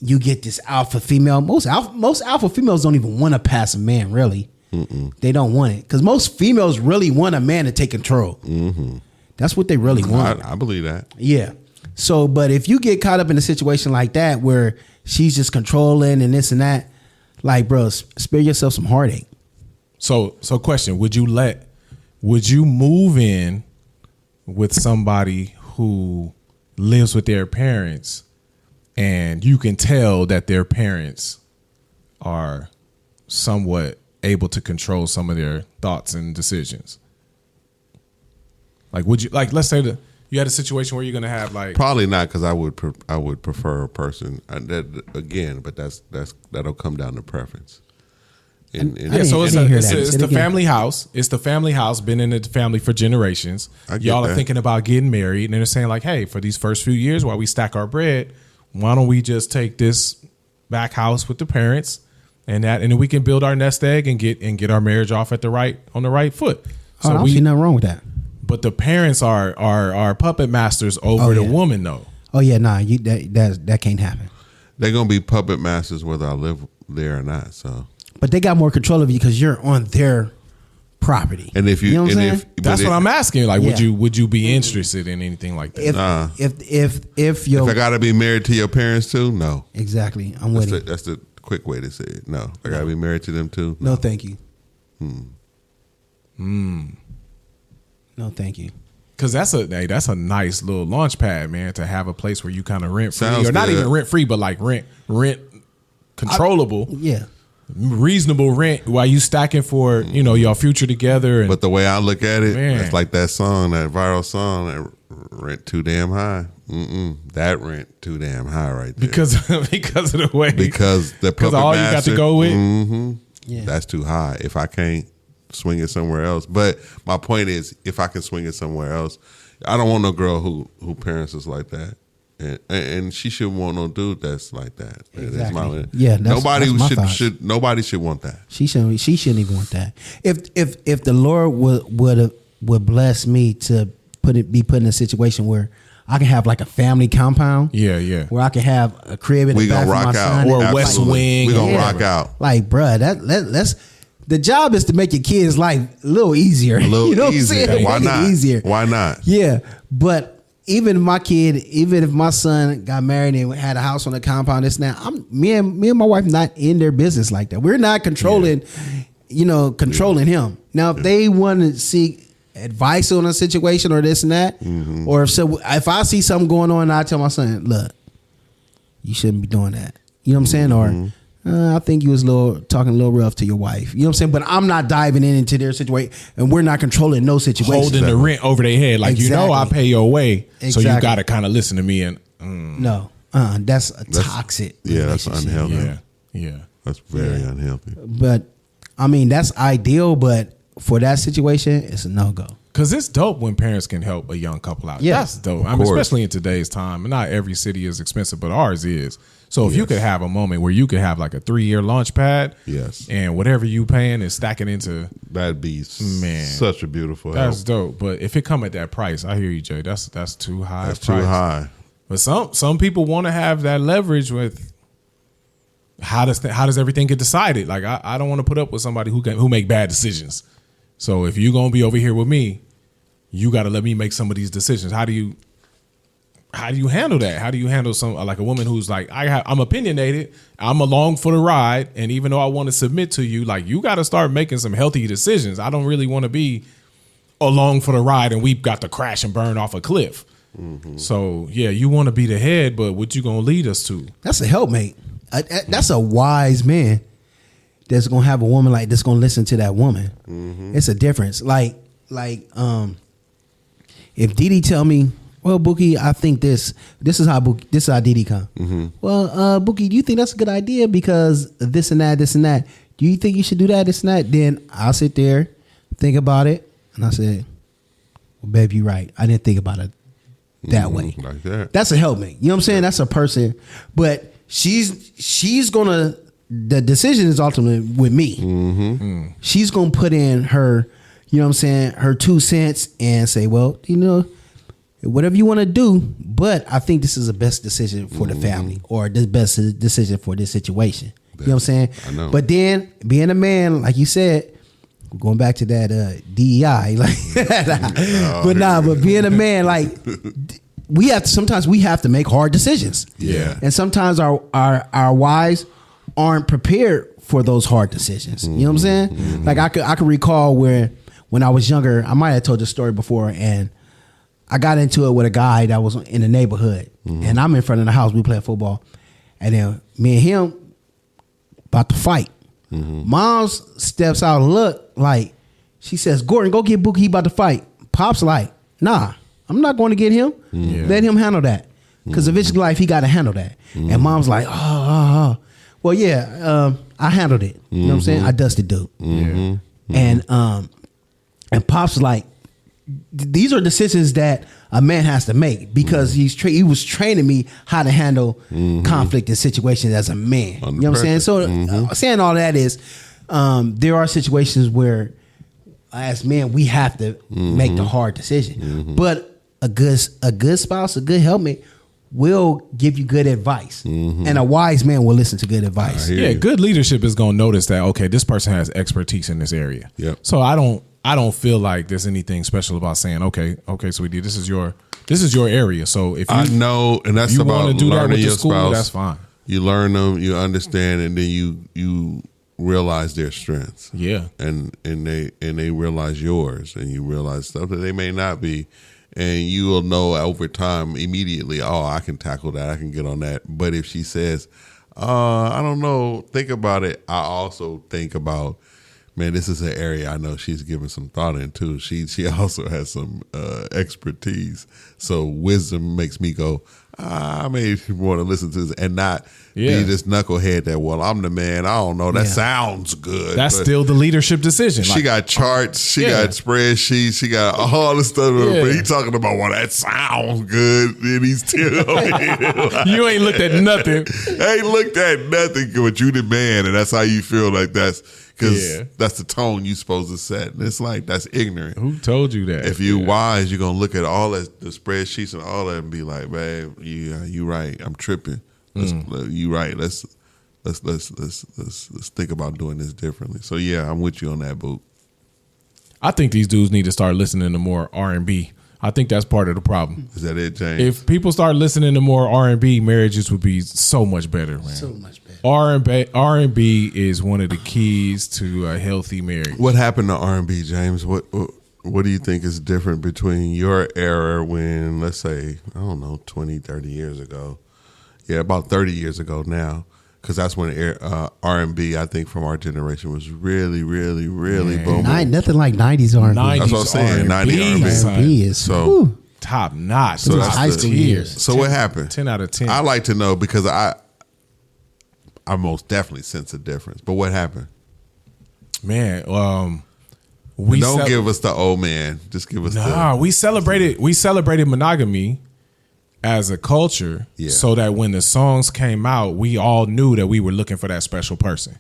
you get this alpha female, most alpha females don't even want a passive man, really. Mm-mm. They don't want it because most females really want a man to take control. Mm-hmm. That's what they really want. I believe that. Yeah. So, but if you get caught up in a situation like that where she's just controlling and this and that, like, bro, spare yourself some heartache. So question: would you move in with somebody who lives with their parents and you can tell that their parents are somewhat able to control some of their thoughts and decisions? Like, would you, like, let's say that you had a situation where you're going to have like, probably not, because I would prefer a person that again, but that'll come down to preference. So it's the family house. It's the family house. Been in the family for generations. Y'all are thinking about getting married, and they're saying like, "Hey, for these first few years while we stack our bread, why don't we just take this back house with the parents, and then we can build our nest egg and get our marriage off on the right foot." So I don't see nothing wrong with that. But the parents are puppet masters over the woman, though. Oh yeah, nah, that can't happen. They're gonna be puppet masters whether I live there or not. So. But they got more control of you because you're on their property. And if you know what I'm saying? That's what I'm asking. Like, would you be interested in anything like that? If I gotta be married to your parents too, no. Exactly. I'm with you. That's the quick way to say it. No, I gotta be married to them too. No, thank you. No, thank you. Because that's a nice little launch pad, man, to have a place where you kind of rent free, or not even rent free, but like rent controllable. Reasonable rent while you stacking for your future together. But the way I look at it, it's like that song, that viral song, that rent too damn high. That rent too damn high right there. Because of the way. Because all you got to go with. That's too high. If I can't swing it somewhere else. But my point is, if I can swing it somewhere else, I don't want no girl who parents is like that. And she shouldn't want no dude that's like that. Exactly. Nobody should want that. She shouldn't even want that. If the Lord would bless me to be put in a situation where I can have like a family compound. Where I can have a crib in the back for my son. Or a West Wing. We gonna rock out. Like, bruh, let's the job is to make your kids' life a little easier. A little you know easier. What I'm saying? Why not? Easier. Why not? Yeah, but even if my son got married and had a house on the compound, this now, me and my wife not in their business like that. We're not controlling, controlling him. Now, if they want to seek advice on a situation or this and that, or if I see something going on, I tell my son, look, you shouldn't be doing that. You know what I'm saying? Or I think you was talking a little rough to your wife. You know what I'm saying? But I'm not diving into their situation, and we're not controlling no situation. Holding the rent over their head. Like, I pay your way, so you got to kind of listen to me. And no, that's a toxic relationship. That's unhealthy. Yeah. That's very unhealthy. But I mean, that's ideal. But for that situation, it's a no-go. Because it's dope when parents can help a young couple out. Yeah, that's dope. I mean, especially in today's time. Not every city is expensive, but ours is. So if you could have a moment where you could have like a 3-year launch pad, and whatever you paying is stacking into, that'd be such a beautiful help. That's dope. But if it come at that price, I hear you, Jay. That's too high. That's too high. But some people want to have that leverage with how does everything get decided? Like I don't want to put up with somebody who make bad decisions. So if you're gonna be over here with me, you got to let me make some of these decisions. How do you handle that? How do you handle like a woman who's like, I'm opinionated, I'm along for the ride, and even though I want to submit to you, like you got to start making some healthy decisions. I don't really want to be along for the ride and we've got to crash and burn off a cliff. Mm-hmm. So yeah, you want to be the head, but what you gonna lead us to? That's a helpmate. That's a wise man that's gonna have a woman like this gonna listen to that woman. Mm-hmm. It's a difference. Like if Didi tell me, well, Bookie, I think this is how Didi come. Mm-hmm. Well, Bookie, do you think that's a good idea because this and that? Do you think you should do that, this and that? Then I'll sit there, think about it, and I say, well, babe, you're right. I didn't think about it that way. Like that. That's a helpmate. You know what I'm saying? That's a person, but she's gonna. The decision is ultimately with me. Mm-hmm. She's gonna put in her, you know what I'm saying, her 2 cents and say, well, you know, whatever you want to do, but I think this is the best decision for the family or the best decision for this situation. You know what I'm saying? I know. But then being a man, like you said, going back to that DEI, like, but being a man, like sometimes we have to make hard decisions. Yeah. And sometimes our wives aren't prepared for those hard decisions. You know what I'm saying? Mm-hmm. Like I could recall when I was younger, I might have told this story before, and I got into it with a guy that was in the neighborhood, and I'm in front of the house. We playing football, and then me and him about to fight. Mm-hmm. Mom's steps out and look like she says, "Gordon, go get Bookie. He about to fight." Pop's like, "Nah, I'm not going to get him. Mm-hmm. Let him handle that, because eventually, life he got to handle that." Mm-hmm. And Mom's like, "Oh. Well, yeah, I handled it. You know what I'm saying? I dusted dude." Mm-hmm. And Pop's like, these are decisions that a man has to make because he was training me how to handle conflict and situations as a man. You know what I'm saying? So saying all that is, there are situations where as men we have to make the hard decision. But a good spouse, a good helpmate will give you good advice, and a wise man will listen to good advice. Yeah, good leadership is going to notice that, okay, this person has expertise in this area. Yep. So I don't feel like there's anything special about saying, okay, sweetie, this is your area. So if I know, and that's about do that learning with your the school, spouse, that's fine. You learn them, you understand, and then you realize their strengths. Yeah, and they realize yours, and you realize stuff that they may not be. And you will know over time immediately, oh, I can tackle that. I can get on that. But if she says, I don't know, think about it. I also think about, man, this is an area I know she's given some thought into. She also has some expertise. So wisdom makes me go, I may want to listen to this and not be this knucklehead that, well, I'm the man. I don't know. That sounds good. That's still the leadership decision. She got charts. She got spreadsheets. She got all the stuff. Yeah. But he talking about, well, that sounds good. And he's still like, you ain't looked at nothing. Ain't looked at nothing, but you the man. And that's how you feel like that's. Because that's the tone you supposed to set. And it's like, that's ignorant. Who told you that? If you're wise, you're going to look at all that, the spreadsheets and all that and be like, babe, you right. I'm tripping. You right. Let's think about doing this differently. So, yeah, I'm with you on that, Boot. I think these dudes need to start listening to more R&B. I think that's part of the problem. Is that it, James? If people start listening to more R&B, marriages would be so much better, man. So much better. R&B is one of the keys to a healthy marriage. What happened to R&B, James? What do you think is different between your era when, let's say, I don't know, 20, 30 years ago? Yeah, about 30 years ago now. Because that's when R&B, I think, from our generation was really, really, really booming. Nothing like 90s R&B. That's what I'm saying. 90s R&B is so top notch. So that's high school years. So what happened? 10 out of 10. I like to know because I most definitely sense a difference. But what happened? Man, don't give us the old man. Just give us we celebrated monogamy as a culture, so that when the songs came out, we all knew that we were looking for that special person.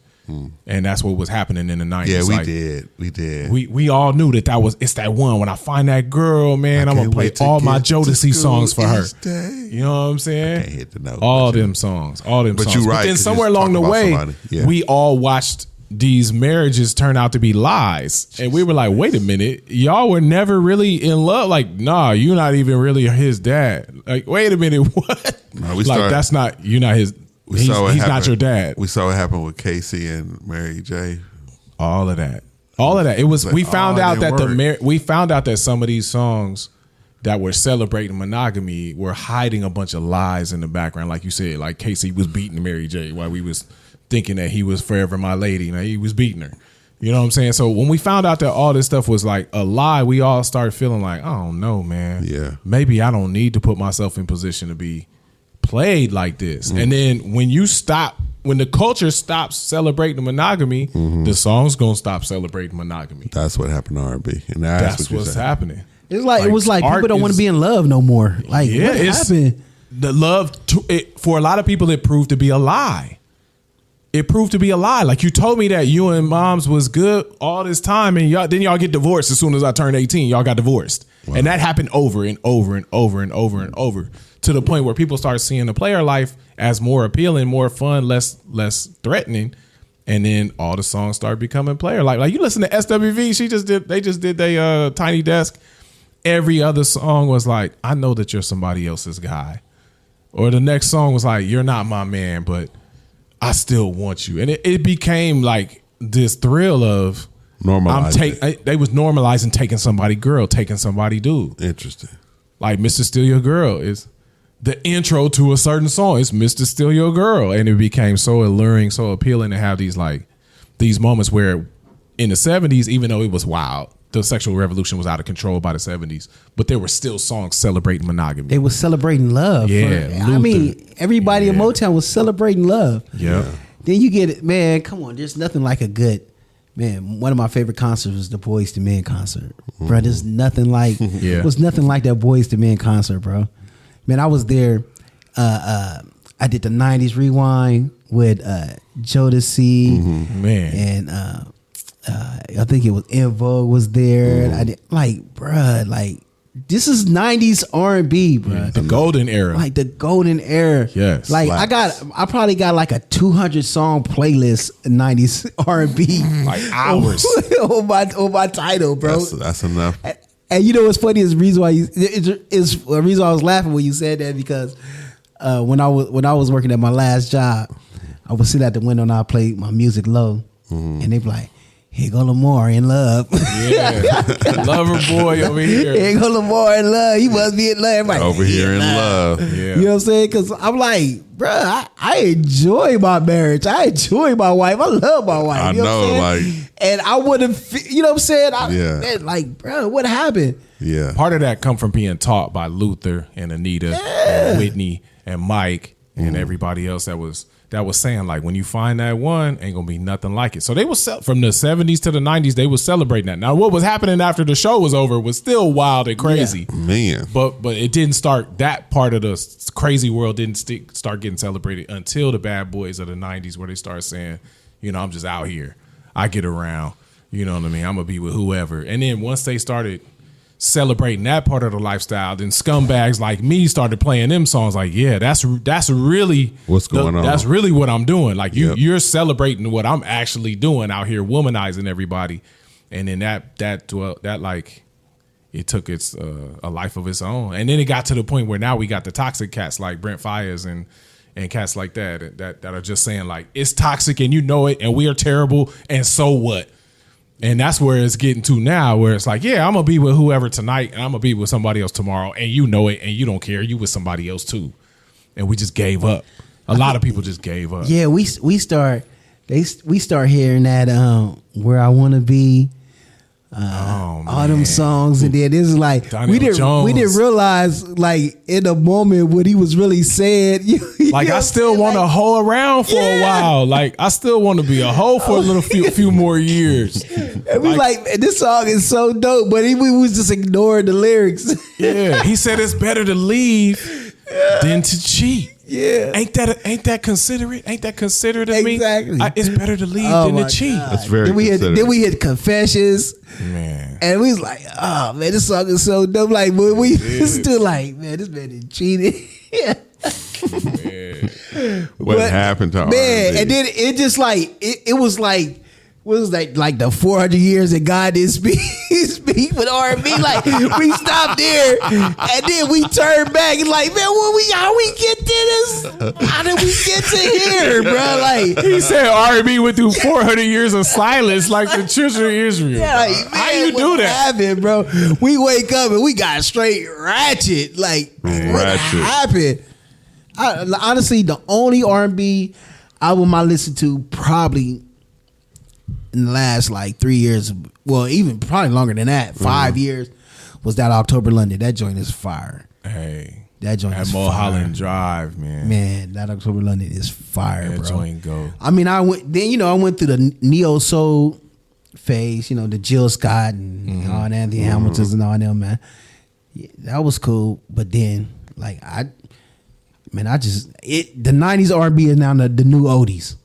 And that's what was happening in the 90s. Yeah, we did. We all knew it's that one. When I find that girl, man, I'm gonna play all my Jodeci songs for her. You know what I'm saying? I can't hit the note. All them songs. But you're right. But then somewhere along the way, we all watched these marriages turn out to be lies, and we were like, wait a minute, y'all were never really in love. Like, nah, you're not even really his dad. Like, wait a minute, what? No, that's not, you're not his. He's not your dad. We saw what happened with Casey and Mary J. All of that. It was. We found out that some of these songs that were celebrating monogamy were hiding a bunch of lies in the background. Like you said, like Casey was beating Mary J. while we was thinking that he was forever my lady. Now he was beating her. You know what I'm saying? So when we found out that all this stuff was like a lie, we all started feeling like, I don't know, man. Yeah. Maybe I don't need to put myself in position to be played like this. And then when the culture stops celebrating monogamy, the song's gonna stop celebrating monogamy. That's what happened to R&B, and that's what's happening. It was like people don't want to be in love no more. Like, what happened? The love for a lot of people, it proved to be a lie. It proved to be a lie. Like, you told me that you and moms was good all this time, and y'all get divorced as soon as I turned 18. Y'all got divorced, and that happened over and over and over and over and over, to the point where people start seeing the player life as more appealing, more fun, less threatening, and then all the songs start becoming player life. Like, you listen to SWV, they just did their Tiny Desk. Every other song was like, I know that you're somebody else's guy, or the next song was like, you're not my man, but I still want you. And it became like this thrill of they was normalizing taking somebody girl, taking somebody dude. Interesting. Like, Mr. Steal Your Girl is the intro to a certain song. It's Mr. Steal Your Girl. And it became so alluring, so appealing to have these moments where in the 70s, even though it was wild, the sexual revolution was out of control by the 70s, but there were still songs celebrating monogamy. They were celebrating love. Yeah. I mean, everybody in Motown was celebrating love. Yeah. Then you get it, man, come on. There's nothing like a good, man, one of my favorite concerts was the Boyz II Men concert. Bro, there's nothing like, was nothing like that Boyz II Men concert, bro. Man, I was there. I did the 90s Rewind with Jodeci. Man. And I think it was En Vogue was there. I did, this is 90s R&B, bro. Yeah, the golden era. Like the golden era. Yes. Like I probably got like a 200 song playlist 90s R&B. Like hours. on my title, bro. That's enough. And you know what's funny is the reason why the reason I was laughing when you said that, because when I was working at my last job, I would sit at the window and I play my music low, and they'd be like, "Here go Lamar in love." Yeah, lover boy over here. Here go Lamar in love. He must be in love. Everybody, over here in love. Yeah. You know what I'm saying? Because I'm like, bro, I enjoy my marriage. I enjoy my wife. I love my wife. I you know know, like, and I wouldn't. You know what I'm saying? Yeah. Like, bro, what happened? Yeah. Part of that come from being taught by Luther and Anita and Whitney and Mike and everybody else that was saying, like, when you find that one, ain't gonna be nothing like it. So they was from the 70s to the 90s, they was celebrating that. Now, what was happening after the show was over was still wild and crazy. Yeah. Man. But it didn't start, that part of the crazy world didn't start getting celebrated until the bad boys of the 90s, where they started saying, you know, I'm just out here. I get around. You know what I mean? I'm gonna be with whoever. And then once they started celebrating that part of the lifestyle, then scumbags like me started playing them songs. Like, yeah, that's really what's going on. That's really what I'm doing. Like, you're celebrating what I'm actually doing out here, womanizing everybody. And then that like, it took its a life of its own. And then it got to the point where now we got the toxic cats like Brent Fires and cats like that are just saying, like, it's toxic and you know it, and we are terrible, and so what? And that's where it's getting to now, where it's like, yeah, I'm going to be with whoever tonight, and I'm going to be with somebody else tomorrow, and you know it, and you don't care. You with somebody else too. And we just gave up. A lot of people just gave up. Yeah, we start hearing that Where I Want to Be, all them songs, and then this is like we didn't realize like in the moment what he was really saying. Like I still want to hoe around for a while. Like I still want to be a hoe for a little few more years. And we like this song is so dope, but we was just ignoring the lyrics. Yeah, he said it's better to leave than to cheat. Yeah, ain't that considerate? Ain't that considerate of me? Exactly. It's better to leave than to cheat. God. That's very. Then we had Confessions, man, and we was like, oh man, this song is so dope. Like, but we still like, man, this man is cheated. What happened to R&B? And then it just like it was like. Was like the 400 years that God didn't speak with R&B. Like we stopped there and then we turned back and like, man, how we get to this? How did we get to here, bro? Like he said R&B went through 400 years of silence like the children of Israel. Yeah, like, man, how you do that? Happened, bro? We wake up and we got straight ratchet. Like what happened? Honestly, the only R&B album I listened to probably in the last like 3 years, well, even probably longer than that, 5 years, was that October London. That joint is fire. Hey, that joint is fire. Mulholland Drive, man. Man, that October London is fire, that bro. Joint go. I mean, I went through the neo soul phase, the Jill Scott and all that, Anthony Hamilton's and all them, man. Yeah, that was cool, but then like the 90s R&B is now the new oldies.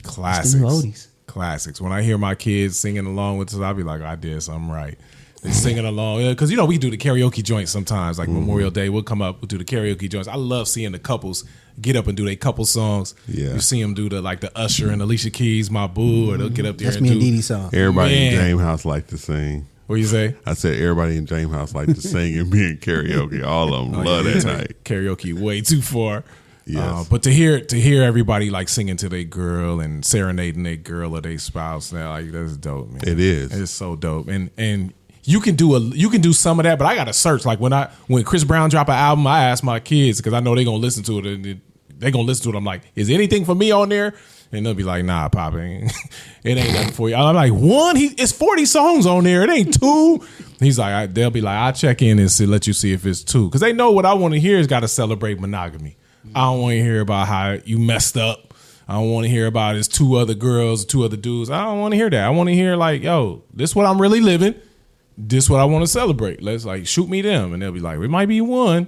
Classics. When I hear my kids singing along with us, I'll be like, I did something right. They're singing along. Because, we do the karaoke joints sometimes. Like Memorial Day, we'll come up, we'll do the karaoke joints. I love seeing the couples get up and do their couple songs. Yeah. You see them do the Usher and Alicia Keys, My Boo, or they'll get up there and do. That's me and Dee song. Everybody in James House like to sing. What you say? I said everybody in James House like to sing and be in karaoke. All of them love that night. Karaoke way too far. Yes. But to hear everybody like singing to their girl and serenading their girl or their spouse, now like that's dope, man. It is. It's so dope, and you can do some of that, but I gotta search. Like when Chris Brown drop an album, I ask my kids because I know they gonna listen to it, and they gonna listen to it. I'm like, is anything for me on there? And they'll be like, nah, Pop, it ain't nothing for you. I'm like, it's 40 songs on there. It ain't 2. He's like, they'll be like, I'll check in and let you see if it's 2, because they know what I want to hear is got to celebrate monogamy. I don't want to hear about how you messed up. I don't want to hear about it's 2 other girls, 2 other dudes. I don't want to hear that. I want to hear like, yo, this what I'm really living. This what I want to celebrate. Let's like shoot me them. And they'll be like, it might be 1.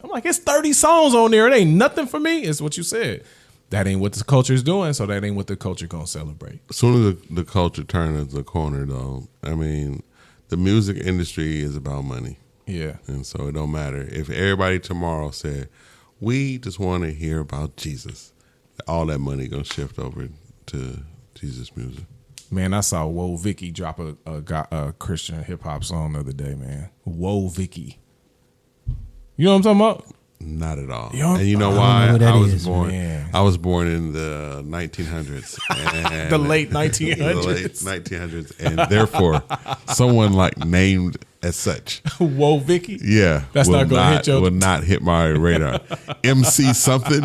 I'm like, it's 30 songs on there. It ain't nothing for me. It's what you said. That ain't what the culture is doing, so that ain't what the culture gonna celebrate. As soon as the culture turns the corner, though, I mean, the music industry is about money. Yeah. And so it don't matter. If everybody tomorrow said, we just want to hear about Jesus, all that money gonna shift over to Jesus music. Man, I saw Whoa Vicky drop a Christian hip hop song the other day, man. Whoa Vicky. You know what I'm talking about? Not at all. And you know why? I was born in the 1900s. And the late 1900s. The late 1900s. And therefore, someone like named as such. Whoa, Vicky? Yeah. That's not going to hit your... Will not hit my radar. MC something?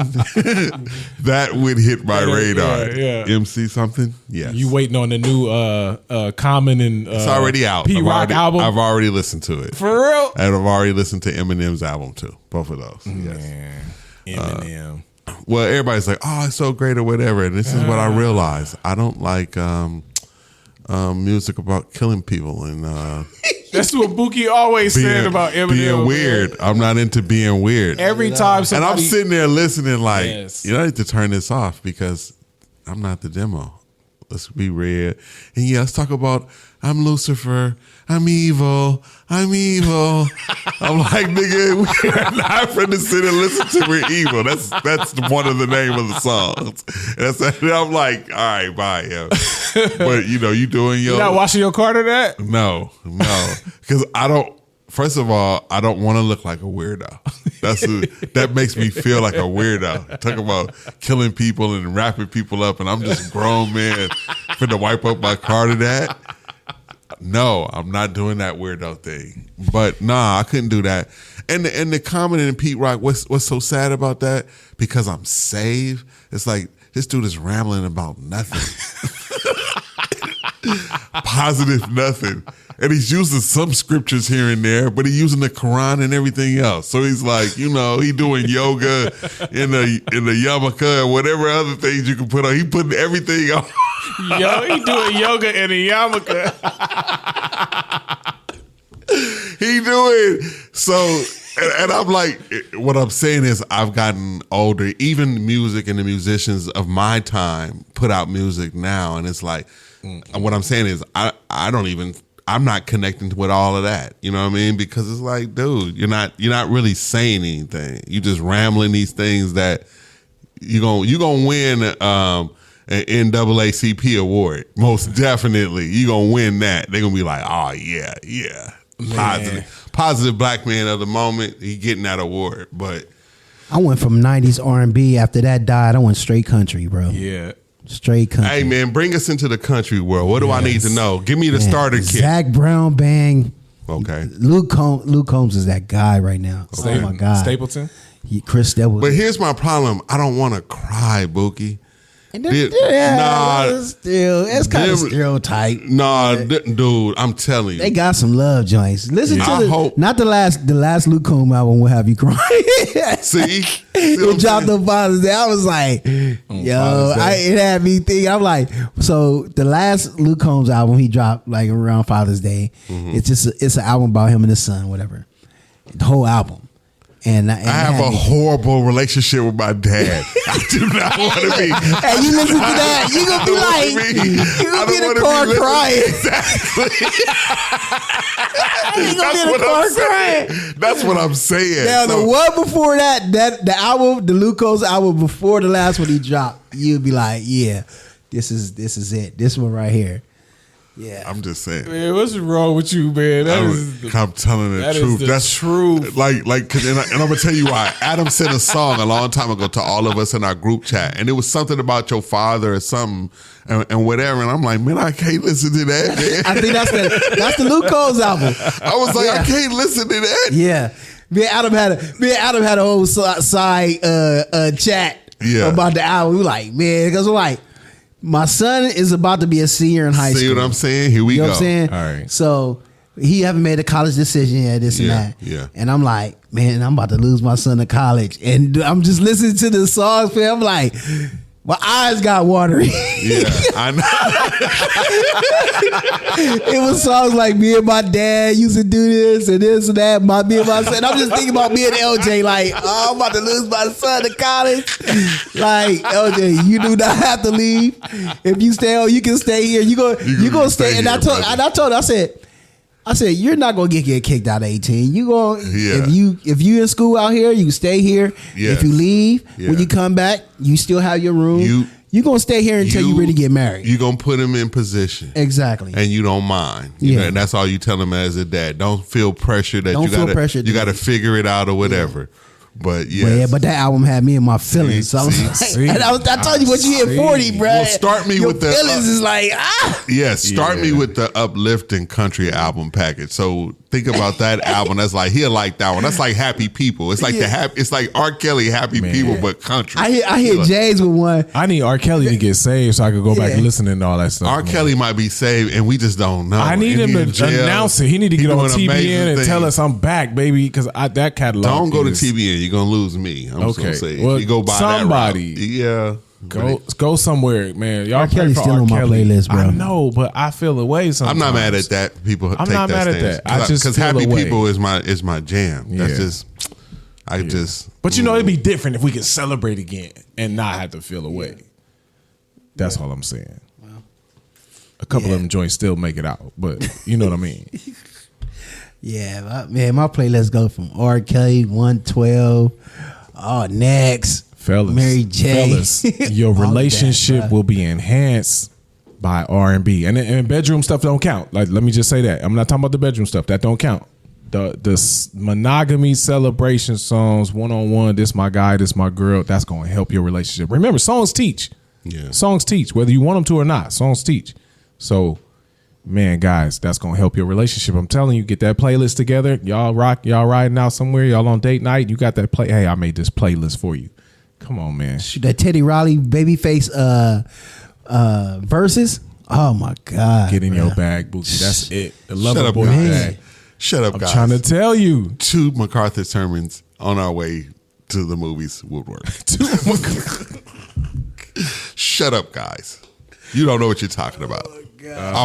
That would hit my radar. Yeah. MC something? Yes. You waiting on the new Common and it's already out. P-Rock album? I've already listened to it. For real? And I've already listened to Eminem's album too. Both of those. Man. Yes. Eminem. Well, everybody's like, oh, it's so great or whatever. And this is what I realized. I don't like music about killing people. And that's what Bookie always said about Eminem. Being weird. Man. I'm not into being weird. Every time somebody... And I'm sitting there listening like, I need to turn this off because I'm not the demo. Let's be real. And let's talk about I'm Lucifer. I'm evil. I'm like, nigga, we're not finna sit and listen to We're Evil. That's one of the name of the songs. And I'm like, all right, bye. Yeah. But you doing your... You not washing your car to that? No. Because first of all, I don't want to look like a weirdo. That makes me feel like a weirdo. Talk about killing people and wrapping people up, and I'm just a grown man finna wipe up my car to that. No, I'm not doing that weirdo thing. But nah, I couldn't do that. And the Common and Pete Rock, what's so sad about that? Because I'm saved. It's like this dude is rambling about nothing. Positive nothing. And he's using some scriptures here and there, but he's using the Quran and everything else. So he's like, he doing yoga in the yarmulke or whatever other things you can put on. He putting everything on. He doing yoga in the yarmulke. He doing so. And I'm like, what I'm saying is I've gotten older. Even music and the musicians of my time put out music now. And it's like, what I'm saying is I'm not connecting with all of that. You know what I mean? Because it's like, dude, you're not really saying anything. You just rambling these things that you're gonna win an NAACP award. Most definitely. You're gonna win that. They're gonna be like, oh yeah. Positive black man of the moment. He getting that award. But I went from 90s R&B. After that died, I went straight country, bro. Yeah. Straight country. Hey man, bring us into the country world. What do I need to know? Give me the starter kit. Zach Brown Bang. Okay. Luke Combs is that guy right now. Oh my God. Stapleton? Chris Stapleton. But here's my problem. I don't want to cry, Bookie. It's kind of stereotype. Dude, I'm telling you. They got some love joints. Listen to not the last Luke Combs album will have you crying. See? It dropped on Father's Day. I was like, it had me thinking. I'm like, so the last Luke Combs album he dropped like around Father's Day. Mm-hmm. It's an album about him and his son, whatever. The whole album. And I have a horrible relationship with my dad. I do not want to be. Hey, you listen to that, you gonna be like, you gonna be in the car crying. Exactly. You gonna be in the car crying. That's what I'm saying. Now the one before that the album, the Luke Combs album before the last one he dropped, you'd be like, yeah, this is it. This one right here. Yeah, I'm just saying. Man, what's wrong with you, man? I'm telling the truth. That's true. Like, and I'm gonna tell you why. Adam sent a song a long time ago to all of us in our group chat, and it was something about your father or something, and whatever. And I'm like, man, I can't listen to that, man. I think that's the Luke Combs album. I was like, I can't listen to that. Yeah, me and Adam had a whole side chat about the album. We were like, man, because we're like, my son is about to be a senior in high school. See what I'm saying? Here we go. You know what I'm saying? All right. So he haven't made a college decision yet, this and that. Yeah. And I'm like, man, I'm about to lose my son to college. And I'm just listening to the songs, man. I'm like, my eyes got watery. Yeah, I know. It was songs like me and my dad used to do this and that. Me and my son. I'm just thinking about me and LJ, like, oh, I'm about to lose my son to college. Like, LJ, you do not have to leave. If you stay on, you can stay here. You gonna stay. And I told him, I said, you're not gonna get kicked out of 18. You going if you in school out here, you stay here. Yes. If you leave, when you come back, you still have your room. You gonna stay here until you really get married. You gonna put him in position. Exactly. And you don't mind. You know, and that's all you tell him as a dad. Don't feel pressure that you gotta figure it out or whatever. Yeah. But but that album had me in my feelings. So I was like, I told you once you hit 40, bro. Well, start me with the feelings is like start me with the uplifting country album package. So think about that album. That's like he'll like that one. That's like Happy People. It's like it's like R. Kelly Happy People, but country. I hit James with one. I need R. Kelly to get saved so I could go back and listen to all that stuff. R. Kelly might be saved, and we just don't know. I need him to announce it. He need to get on TBN and tell us I'm back, baby. Because that catalog. Don't go to TBN. You're gonna lose me. I'm just gonna say, well, you go by somebody. That route. Go somewhere, man. Y'all R. Kelly's still on my playlist, bro. I know, but I feel away sometimes. I'm not mad at that. People, I'm not mad at that. I just because Happy People is my jam. That's just. But you know, it'd be different if we could celebrate again and not have to feel away. That's all I'm saying. Well, a couple of them joints still make it out, but you know what I mean. Yeah, my playlist go from R. Kelly 112. Next. Fellas, Mary J. Your relationship will be enhanced by R&B. And bedroom stuff don't count. Like, let me just say that. I'm not talking about the bedroom stuff. That don't count. The monogamy celebration songs, one-on-one, this my guy, this my girl, that's going to help your relationship. Remember, songs teach. Yeah. Songs teach, whether you want them to or not. Songs teach. So, man, guys, that's going to help your relationship. I'm telling you, get that playlist together. Y'all rock, y'all riding out somewhere, y'all on date night. You got that hey, I made this playlist for you. Come on, man. That Teddy Riley Babyface verses. Oh my God. Get in your bag, Bookie. That's it. The Shut lover up, boy guys. bag. Shut up, I'm guys. trying to tell you. 2 MacArthur sermons on our way to the movies would work. Shut up, guys. You don't know what you're talking about.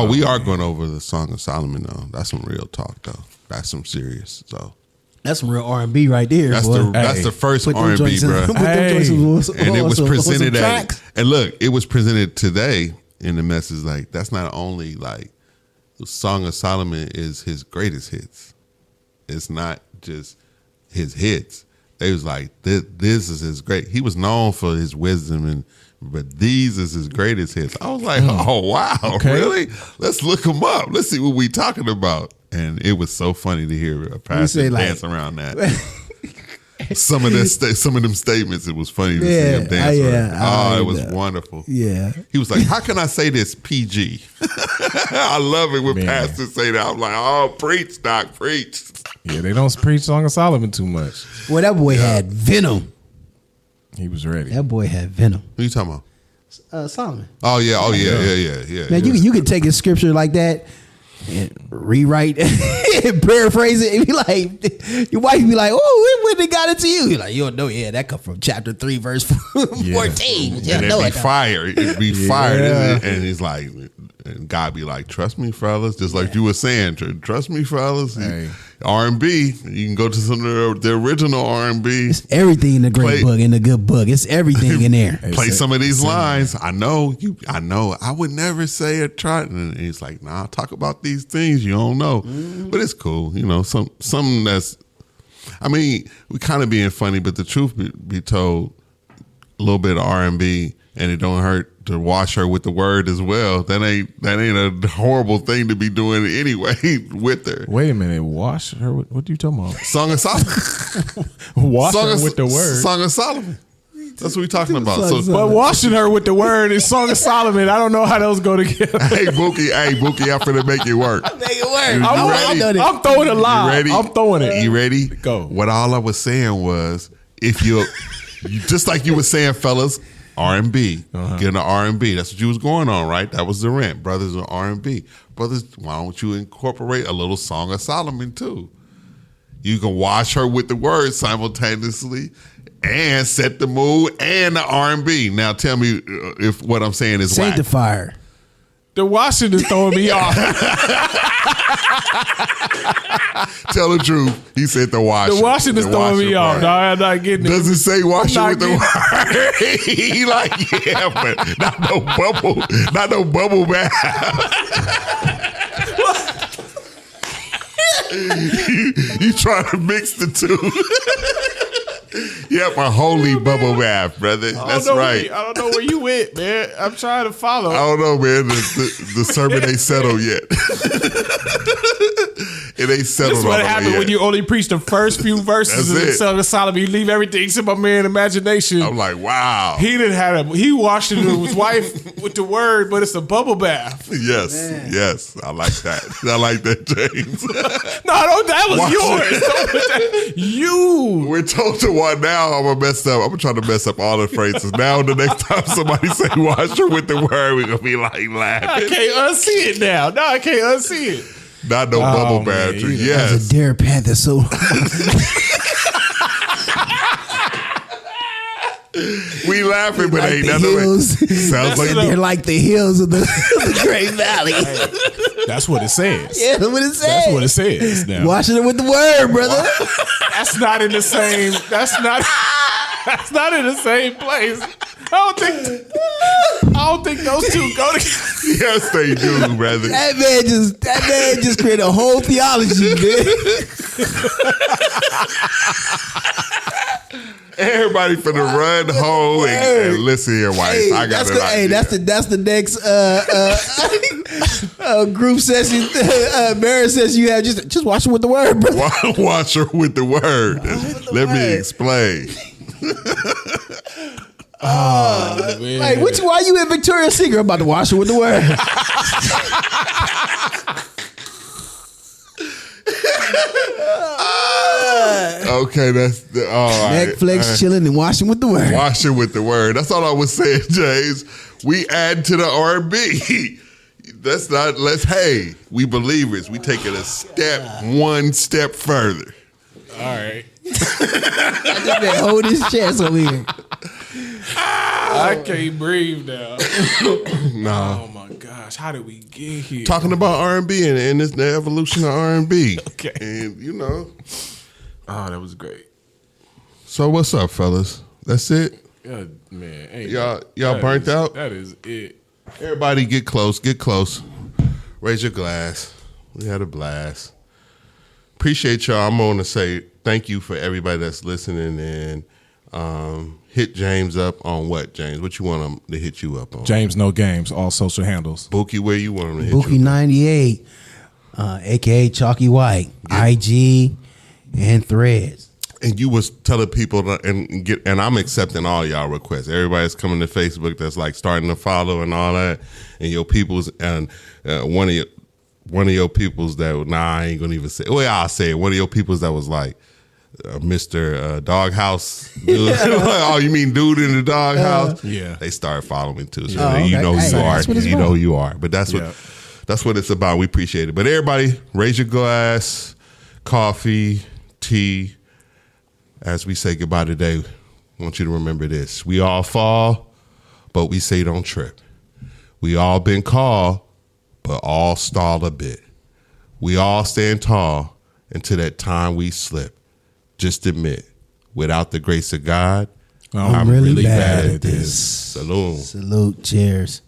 We are going over the Song of Solomon, though. That's some real talk, though. That's some serious. So That's some real R&B right there. that's boy. that's the first Put them R&B, joints in- bro. put them joints in- And it was on some presented at, tracks. and look, it was presented today in the message. Like, that's not only like the Song of Solomon is his greatest hits. It's not just his hits. They was like, this is his great. He was known for his wisdom, but these is his greatest hits. I was like, oh wow, really? Let's look him up. Let's see what we talking about. And it was so funny to hear a pastor dance around that. Some of them statements, it was funny to see him dance around. It was wonderful. Yeah. He was like, how can I say this PG? I love it when pastors say that. I'm like, oh, preach, Doc, preach. Yeah, they don't preach Song of Solomon too much. Well, that boy had venom. He was ready. That boy had venom. Who you talking about? Solomon. Oh, yeah. Yeah. Man, you can take a scripture like that and rewrite and paraphrase it and be like, your wife be like, oh, when they got it to you? You're like, you don't know, that come from chapter 3, verse 14. And it'd be fire. It'd be fired. And he's like, and God be like, trust me, fellas. Just like you were saying, trust me, fellas. Hey. R&B, you can go to some of the original R&B. It's everything in the great book, in the good book. It's everything in there. Play some of these lines. I know. I would never say a trot. And he's like, nah, talk about these things you don't know. But it's cool. Something that's, I mean, we kind of being funny, but the truth be told, a little bit of R&B, and it don't hurt to wash her with the word as well. That ain't a horrible thing to be doing anyway with her. Wait a minute, wash her? What are you talking about? Song of Solomon. Wash her with the word. Song of Solomon. That's what we're talking about. But washing her with the word is Song of Solomon. I don't know how those go together. Hey, Bookie, I'm finna make it work. Make it work. I'm throwing a line. You ready? I'm throwing it. You ready? Go. What all I was saying was, if you just like you were saying, fellas, R&B, get into R&B. That's what you was going on, right? That was the rent. Brothers are R&B. Brothers, why don't you incorporate a little Song of Solomon too? You can wash her with the word simultaneously and set the mood and the R&B. Now tell me if what I'm saying is whack. Sanctifier. The washing is throwing me off. Tell the truth. He said the washing. The washing is throwing me off. No, I'm not getting it. Does it say washing with the word? He like, yeah, but not no bubble bath. You trying to mix the two. Yep, a holy bubble bath, brother. That's right. I don't know where you went, man. I'm trying to follow. I don't know, man. The sermon ain't settled yet. It ain't settled. This is what happened when you only preach the first few verses of the Song of Solomon. You leave everything to my man imagination. I'm like, wow. He washed his wife with the word, but it's a bubble bath. Yes. I like that. I like that, James. No, that was yours. Don't put that. You. We're told to what now? I'm gonna mess up. I'm gonna try to mess up all the phrases. Now the next time somebody say wash her with the word, we're gonna be like laughing. I can't unsee it now. No, I can't unsee it. Not no bubble bath. Yes. That's a dare path that's so. We laughing, but like ain't the nothing. hills. Sounds like They're like the hills of the Great Valley. That's what it says. Yeah, that's what it says. That's what it says. Now. Washing it with the word, brother. That's not in the same. That's not in the same place. I don't think those two go together. Yes, they do, brother. That man just created a whole theology, man. Everybody finna run home and listen here, wife. Hey, I got it. Hey, that's the next group session. Mary says you have just wash her with the word, bro. Wash her with the word. Let me explain. Man. Like, why you in Victoria's Secret? I'm about to wash her with the word. Okay, that's all right. Netflix chilling and washing with the word. Washing with the word. That's all I was saying, James. We add to the R&B. Hey, we believers. We take it one step further. All right. I just been hold his chest over here. I can't breathe now. No. Oh my gosh, how did we get here? Talking about R&B and it's the evolution of R&B. Okay. And Oh, that was great. So what's up, fellas? That's it? Yeah, man. Y'all burnt out? That is it. Everybody get close. Raise your glass. We had a blast. Appreciate y'all. I'm going to say thank you for everybody that's listening, and hit James up on what, James? What you want him to hit you up on? James No Games, all social handles. Bookie, where you want him to hit Bookie you? 98, aka Chalky White, IG and Threads. And you was telling people and I'm accepting all y'all requests. Everybody's coming to Facebook that's like starting to follow and all that, and your peoples and one of your peoples that I ain't gonna even say. Well, I'll say it. One of your peoples that was like Mr. Doghouse dude. Oh, you mean dude in the doghouse? Yeah. They started following me too. So okay. you know who you are. You know who you are. But that's what it's about. We appreciate it. But everybody, raise your glass, coffee, tea. As we say goodbye today, I want you to remember this. We all fall, but we say don't trip. We all been called, but all stall a bit. We all stand tall until that time we slip. Just admit, without the grace of God, I'm really bad at this. Salute. Salute. Cheers.